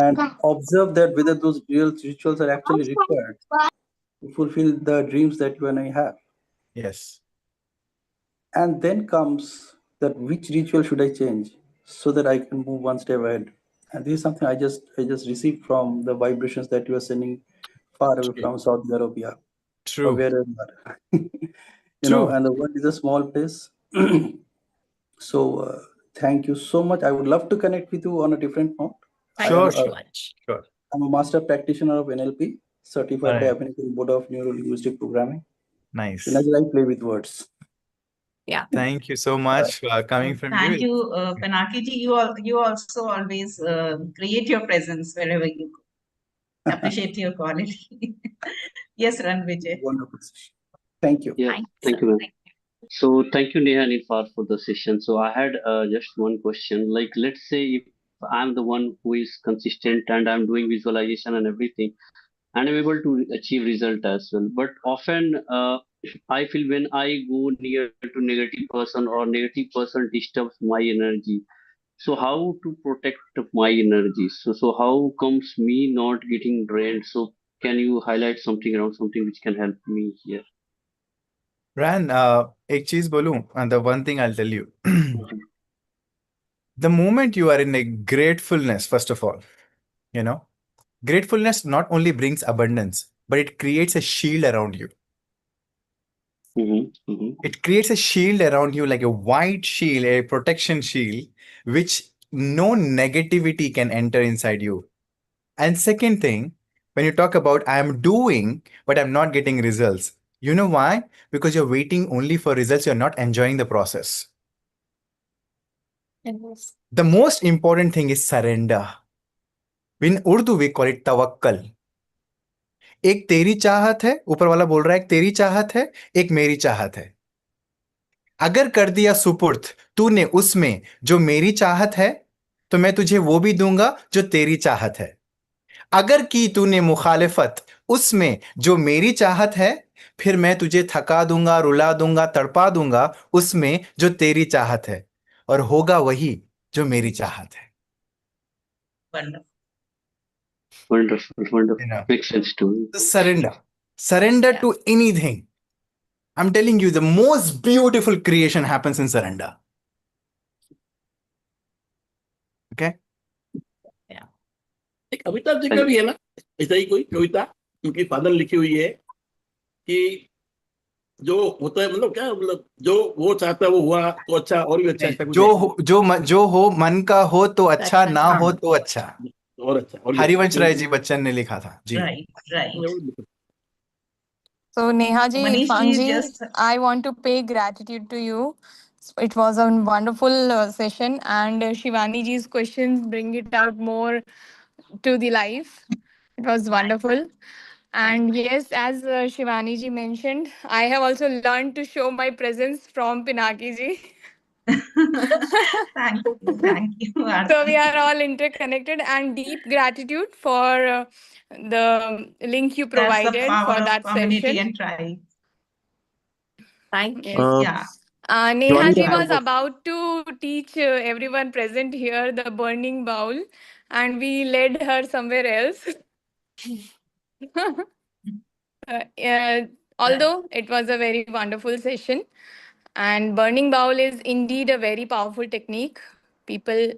Speaker 10: And observe that whether those real rituals are actually required to fulfill the dreams that you and I have.
Speaker 2: Yes.
Speaker 10: And then comes that which ritual should I change so that I can move one step ahead. And this is something I just received from the vibrations that you are sending far away from Saudi Arabia or
Speaker 2: True.
Speaker 10: wherever. You know, and the world is a small place. So thank you so much. I would love to connect with you on a different note.
Speaker 2: Sure.
Speaker 10: Sure. I'm a master practitioner of NLP, certified by
Speaker 2: Right.
Speaker 10: American Board of Neuro-Linguistic Programming.
Speaker 2: Nice.
Speaker 10: So I play with words.
Speaker 3: Yeah.
Speaker 2: Thank you so much for coming from you.
Speaker 1: Thank you, Pinaki ji. You also always create your presence wherever you go. Appreciate your quality. Yes, Ranvijay.
Speaker 10: Wonderful. Thank you.
Speaker 7: Yeah, thank you, ma'am. So thank you, Neha and Irfan, for the session. So I had just one question. Like, let's say if I'm the one who is consistent and I'm doing visualization and everything, and I'm able to achieve result as well. But often I feel when I go near to negative person or negative person disturbs my energy. So how to protect my energy? So how comes me not getting drained? So can you highlight something around something which can help me here?
Speaker 2: Ran, एक चीज बोलूं, and the one thing I'll tell you.
Speaker 7: Mhm.
Speaker 2: The moment you are in a gratefulness, first of all, you know, gratefulness not only brings abundance, but it creates a shield around you.
Speaker 7: Mhm. Mhm.
Speaker 2: It creates a shield around you, like a white shield, a protection shield, which no negativity can enter inside you. And second thing, when you talk about I'm doing, but I'm not getting results, you know why? Because you're waiting only for results, you're not enjoying the process.
Speaker 3: Yes.
Speaker 2: The most important thing is surrender. In Urdu, we call it tawakkal. एक तेरी चाहत है, ऊपर वाला बोल रहा है एक तेरी चाहत है, एक मेरी चाहत है. अगर कर दिया सुपुर्द तूने उसमें जो मेरी चाहत है, तो मैं तुझे वो भी दूंगा जो तेरी चाहत है. अगर की तूने मुखालिफत उसमें जो मेरी चाहत है, फिर मैं तुझे थका दूंगा, रुला दूंगा, तड़पा दूंगा उसमें जो तेरी चाहत है, और होगा वही जो मेरी चाहत है.
Speaker 1: Wonderful.
Speaker 7: Wonderful, wonderful.
Speaker 2: You know,
Speaker 7: Makes sense to me.
Speaker 2: so surrender
Speaker 3: Yeah.
Speaker 2: to anything. I'm telling you, the most beautiful creation happens in surrender. Okay?
Speaker 6: एक अमिताभ जी का
Speaker 7: And
Speaker 6: भी है ना, ऐसा ही कोई कविता उनकी फादर लिखी हुई है कि जो होता है, मतलब क्या, मतलब जो वो चाहता है वो हुआ तो अच्छा, और भी अच्छा, ऐसा कुछ है।
Speaker 2: जो हो मन का हो तो अच्छा,
Speaker 3: अच्छा,
Speaker 2: ना
Speaker 6: हाँ,
Speaker 2: हो तो अच्छा.
Speaker 6: और अच्छा, और भी
Speaker 2: हरिवंश
Speaker 6: अच्छा।
Speaker 2: राय जी बच्चन ने लिखा था जी.
Speaker 1: Right.
Speaker 8: So Neha ji,
Speaker 1: Manish
Speaker 8: Irfan
Speaker 1: ji
Speaker 8: ji,
Speaker 1: just
Speaker 8: I want to pay gratitude to you. It was a wonderful session, and Shivani ji's questions bring it out more to the life. It was wonderful. And yes, as Shivani ji mentioned, I have also learned to show my presence from Pinaki ji.
Speaker 1: thank you,
Speaker 8: So we
Speaker 1: Aarti.
Speaker 8: are all interconnected, and deep gratitude for the link you
Speaker 1: That's the
Speaker 8: provided
Speaker 1: power
Speaker 8: for
Speaker 1: of
Speaker 8: that
Speaker 1: community
Speaker 8: session.
Speaker 1: and tribe.
Speaker 3: Thank
Speaker 8: Yes.
Speaker 3: you.
Speaker 1: Yeah.
Speaker 8: Neha
Speaker 6: Shivani
Speaker 8: ji
Speaker 6: ji, I
Speaker 8: was
Speaker 6: was-
Speaker 8: about to teach everyone present here the burning bowl, and we led her somewhere else. Although it was a very wonderful session, and burning bowl is indeed a very powerful technique. People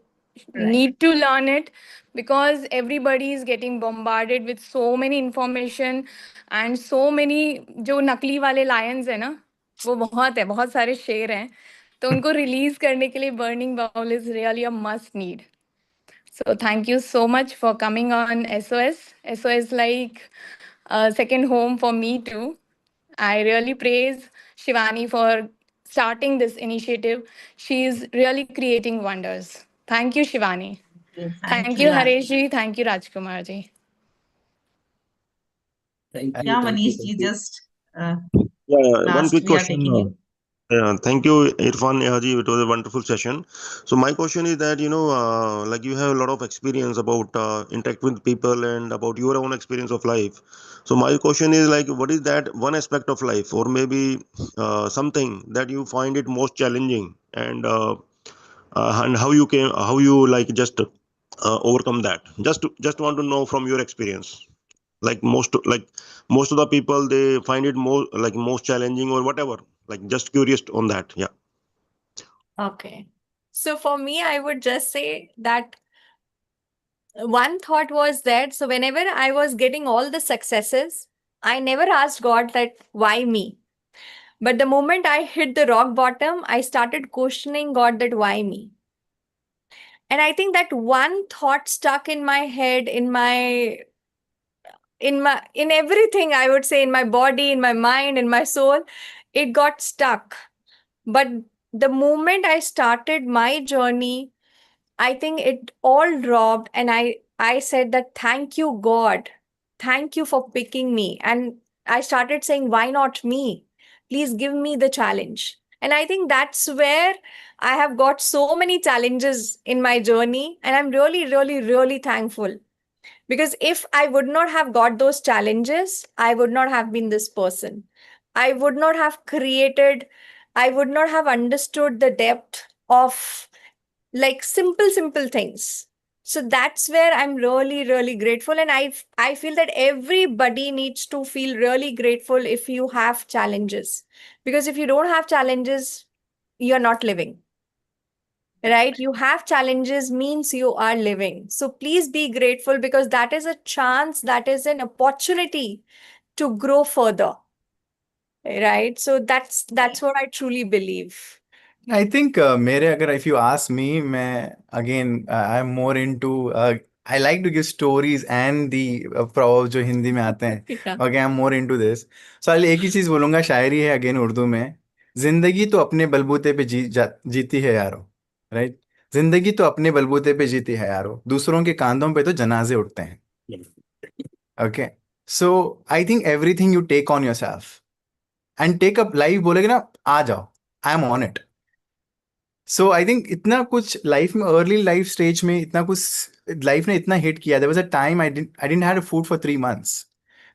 Speaker 8: need to learn it because everybody is getting bombarded with so many information and so many जो नकली वाले lions है ना, वो बहुत सारे शेर हैं, तो उनको release करने के लिए burning bowl is really a must need. So thank you so much for coming on SOS. SOS like a second home for me too. I really praise Shivani for starting this initiative. She is really creating wonders. Thank you, Shivani. Thank you,
Speaker 1: Aarti.
Speaker 8: Haresh ji. Thank you, Rajkumar ji.
Speaker 6: thank you,
Speaker 1: Yeah,
Speaker 6: thank you,
Speaker 1: Manish
Speaker 6: thank
Speaker 1: ji
Speaker 6: you.
Speaker 1: just
Speaker 11: Yeah, one
Speaker 1: last
Speaker 11: quick
Speaker 1: we are
Speaker 11: question.
Speaker 1: taking it.
Speaker 11: Yeah, thank you, Irfan, Nehaji. It was a wonderful session. So my question is that like you have a lot of experience about interact with people and about your own experience of life. So my question is like, what is that one aspect of life, or maybe something that you find it most challenging, and how you like just overcome that? Just want to know from your experience. Like most of the people, they find it more like most challenging or whatever, like just curious on that. Yeah.
Speaker 3: Okay. So for me, I would just say that one thought was that so whenever I was getting all the successes, I never asked God that why me. But the moment I hit the rock bottom, I started questioning God that why me. And I think that one thought stuck in my head, in everything, I would say, in my body, in my mind, in my soul, it got stuck. But the moment I started my journey, I think it all dropped, and I said that thank you, God. Thank you for picking me. And I started saying, why not me? Please give me the challenge. And I think that's where I have got so many challenges in my journey. And I'm really, really, really thankful. Because if I would not have got those challenges, I would not have been this person. I would not have created, I would not have understood the depth of like simple things. So that's where I'm really, really grateful. And I feel that everybody needs to feel really grateful if you have challenges. Because if you don't have challenges, you're not living. Right? You have challenges means you are living. So please be grateful because that is a chance, that is an opportunity to grow further. Right? So that's what I truly believe.
Speaker 2: I think मेरे अगर if you ask me, मैं again I'm more into I like to give stories and the proverbs जो हिंदी में आते हैं.
Speaker 3: Yeah.
Speaker 2: Okay, I'm more into this. So एक ही चीज बोलूंगा, शायरी है again उर्दू में. जिंदगी तो अपने बलबूते पे जीती है यारो. Right? जिंदगी तो अपने बलबूते पे जीती है यारो. दूसरों के कांधों पे तो जनाजे उठते हैं. Okay. So I think everything you take on yourself and take up life बोलेगे ना, आ जाओ. I'm on it. So I think इतना कुछ लाइफ में अर्ली लाइफ स्टेज में इतना कुछ लाइफ ने इतना हिट किया. There was a time I didn't have food for 3 months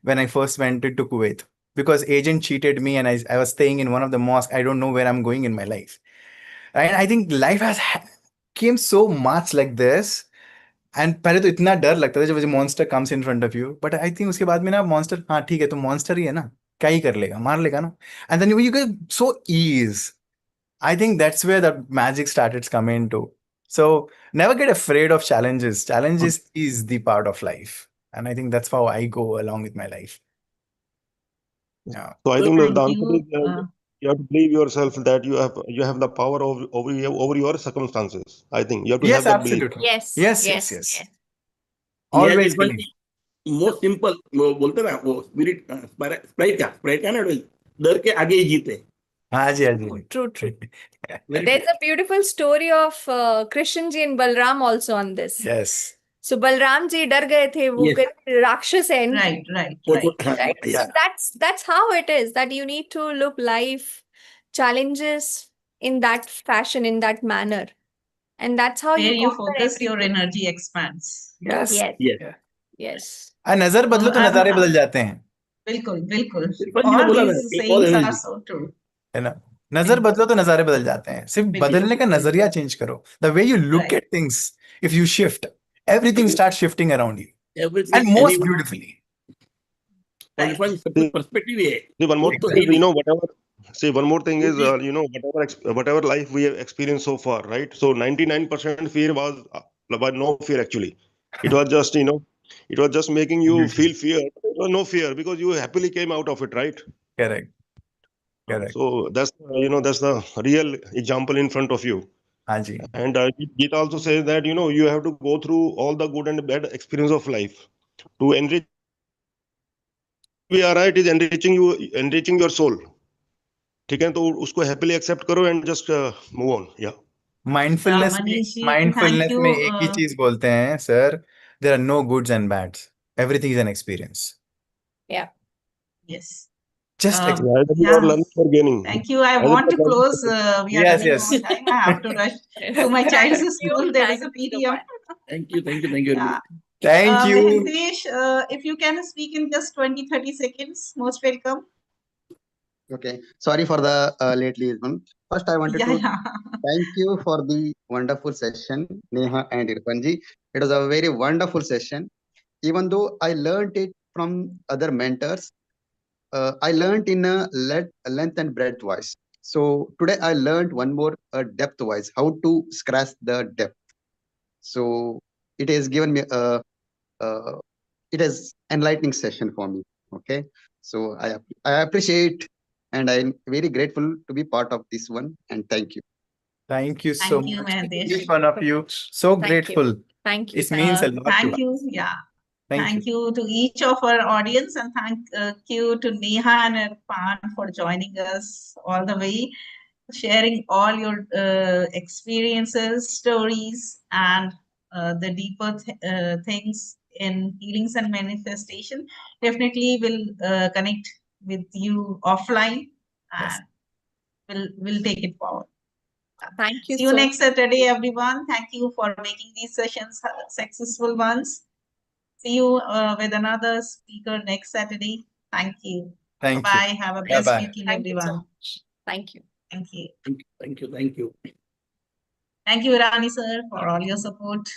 Speaker 2: when I first went to Kuwait because agent cheated me and I was staying in one of the mosque. I don't know where I'm going in my life. And I think life has came so much like this. And पहले तो इतना डर लगता था जब monster comes in front of you, but I think उसके बाद में ना मॉन्स्टर, हाँ ठीक है तो मॉन्स्टर ही है ना, क्या ही कर लेगा, मार लेगा ना. And then you get so ease. I think that's where the magic started coming to. So never get afraid of challenges. Challenges is the part of life. And I think that's how I go along with my life. Yeah.
Speaker 11: So I think the
Speaker 1: Thank
Speaker 11: answer
Speaker 1: you.
Speaker 11: is you have to believe yourself that you have the power over your circumstances. I think you have to
Speaker 2: Yes,
Speaker 11: have that belief.
Speaker 2: absolutely.
Speaker 3: Yes.
Speaker 2: Yes.
Speaker 6: Yes,
Speaker 2: Always
Speaker 6: Irfan
Speaker 2: believe.
Speaker 6: Ji, most simple वो बोलते ना, वो spirit Sprite का ना, डर के आगे ही जीते.
Speaker 2: हाँ जी.
Speaker 3: True.
Speaker 6: Very
Speaker 3: There's a beautiful story of Krishan ji and Balram also on this.
Speaker 2: Yes.
Speaker 3: So Balram ji डर गए थे, वो
Speaker 6: Yes.
Speaker 3: कहते राक्षस है.
Speaker 1: Right.
Speaker 3: Right?
Speaker 6: Yeah.
Speaker 3: So that's how it is, that you need to look life challenges in that fashion, in that manner. And that's how
Speaker 1: Where
Speaker 3: you
Speaker 1: you
Speaker 3: conquer
Speaker 1: focus, your
Speaker 3: everything.
Speaker 1: energy expands.
Speaker 2: Yes.
Speaker 3: Yes.
Speaker 6: Yes.
Speaker 3: Yes.
Speaker 2: नजर बदलो तो नजारे बदल जाते हैं.
Speaker 1: बिल्कुल.
Speaker 6: इरफान जी ने
Speaker 1: All
Speaker 6: बोला ना
Speaker 1: these
Speaker 6: कि all
Speaker 1: sayings are
Speaker 6: energy.
Speaker 1: so true.
Speaker 2: है ना. नजर बदलो तो नजारे बदल जाते हैं. सिर्फ
Speaker 1: बिल्कुल.
Speaker 2: बदलने का नजरिया चेंज करो. The way you look
Speaker 1: Right.
Speaker 2: at things, if you shift, everything starts shifting around you.
Speaker 6: Everything,
Speaker 2: And most
Speaker 6: anyone.
Speaker 2: beautifully.
Speaker 6: और इरफान जी, सब कुछ पर्सपेक्टिव ही है.
Speaker 11: See, one more
Speaker 6: वो तो
Speaker 11: thing
Speaker 6: है
Speaker 11: is,
Speaker 6: नहीं.
Speaker 11: one more thing is,
Speaker 6: क्योंकि
Speaker 11: whatever life we have experienced so far, right? So 99% fear was, but no fear actually. It was just, it was just making you feel fear. It was no fear because you happily came out of it, right?
Speaker 2: Correct.
Speaker 11: So that's, that's the real example in front of you.
Speaker 2: हाँ जी.
Speaker 11: And Gita also says that, you have to go through all the good and bad experience of life to enrich. We are right is enriching your soul. ठीक है, तो उसको happily accept करो and just move on. या
Speaker 2: mindfulness में
Speaker 1: Manish ji, thank
Speaker 2: mindfulness
Speaker 1: you.
Speaker 2: में एक ही चीज बोलते हैं sir, there are no goods and bads, everything is an experience.
Speaker 3: Yeah.
Speaker 1: Yes.
Speaker 2: Just
Speaker 1: Um,
Speaker 11: either you are
Speaker 1: yeah.
Speaker 11: learning or gaining.
Speaker 1: Thank you. I
Speaker 11: Either
Speaker 1: want
Speaker 11: you
Speaker 1: to
Speaker 11: are learning
Speaker 1: close. We are
Speaker 2: yes,
Speaker 1: running
Speaker 2: yes.
Speaker 1: out of time. I have to rush to my child's
Speaker 3: Thank you.
Speaker 1: school. There is a
Speaker 3: Thank you so
Speaker 1: PTM.
Speaker 3: much.
Speaker 6: thank you everybody.
Speaker 1: Yeah.
Speaker 2: Thank you.
Speaker 1: Mahendesh, if you can speak in just 20-30 seconds, most welcome.
Speaker 12: Okay, sorry for the lately one. First, I wanted to thank you for the wonderful session, Neha and Irfanji. It was a very wonderful session. Even though I learned it from other mentors, I learned in a length and breadth wise. So today I learned one more depth wise, how to scratch the depth. So it has given me it is enlightening session for me. Okay, so I appreciate and I'm very grateful to be part of this one, and thank you.
Speaker 2: Thank you so
Speaker 1: Thank you,
Speaker 2: much.
Speaker 1: Mahendesh.
Speaker 2: Each one of you. So
Speaker 3: Thank you.
Speaker 2: grateful.
Speaker 3: Thank you.
Speaker 2: It means a lot to
Speaker 1: Thank
Speaker 2: us.
Speaker 1: you. Yeah.
Speaker 2: Thank
Speaker 1: Thank you to each of our audience, and thank you to Neha and Irfan for joining us all the way, sharing all your experiences, stories, and the deeper things in healings and manifestation. Definitely will connect with you offline, and we'll take it forward.
Speaker 3: Thank you
Speaker 1: See you
Speaker 3: so
Speaker 1: next Saturday, everyone. Thank you for making these sessions successful ones. See you with another speaker next Saturday. Thank you.
Speaker 2: Thank you.
Speaker 1: Bye. Have a blessed
Speaker 2: Bye-bye.
Speaker 1: weekend,
Speaker 3: Thank you so
Speaker 1: everyone.
Speaker 3: much. Thank you.
Speaker 1: Thank you.
Speaker 6: Thank you.
Speaker 1: Thank you, Irani sir, for all your support.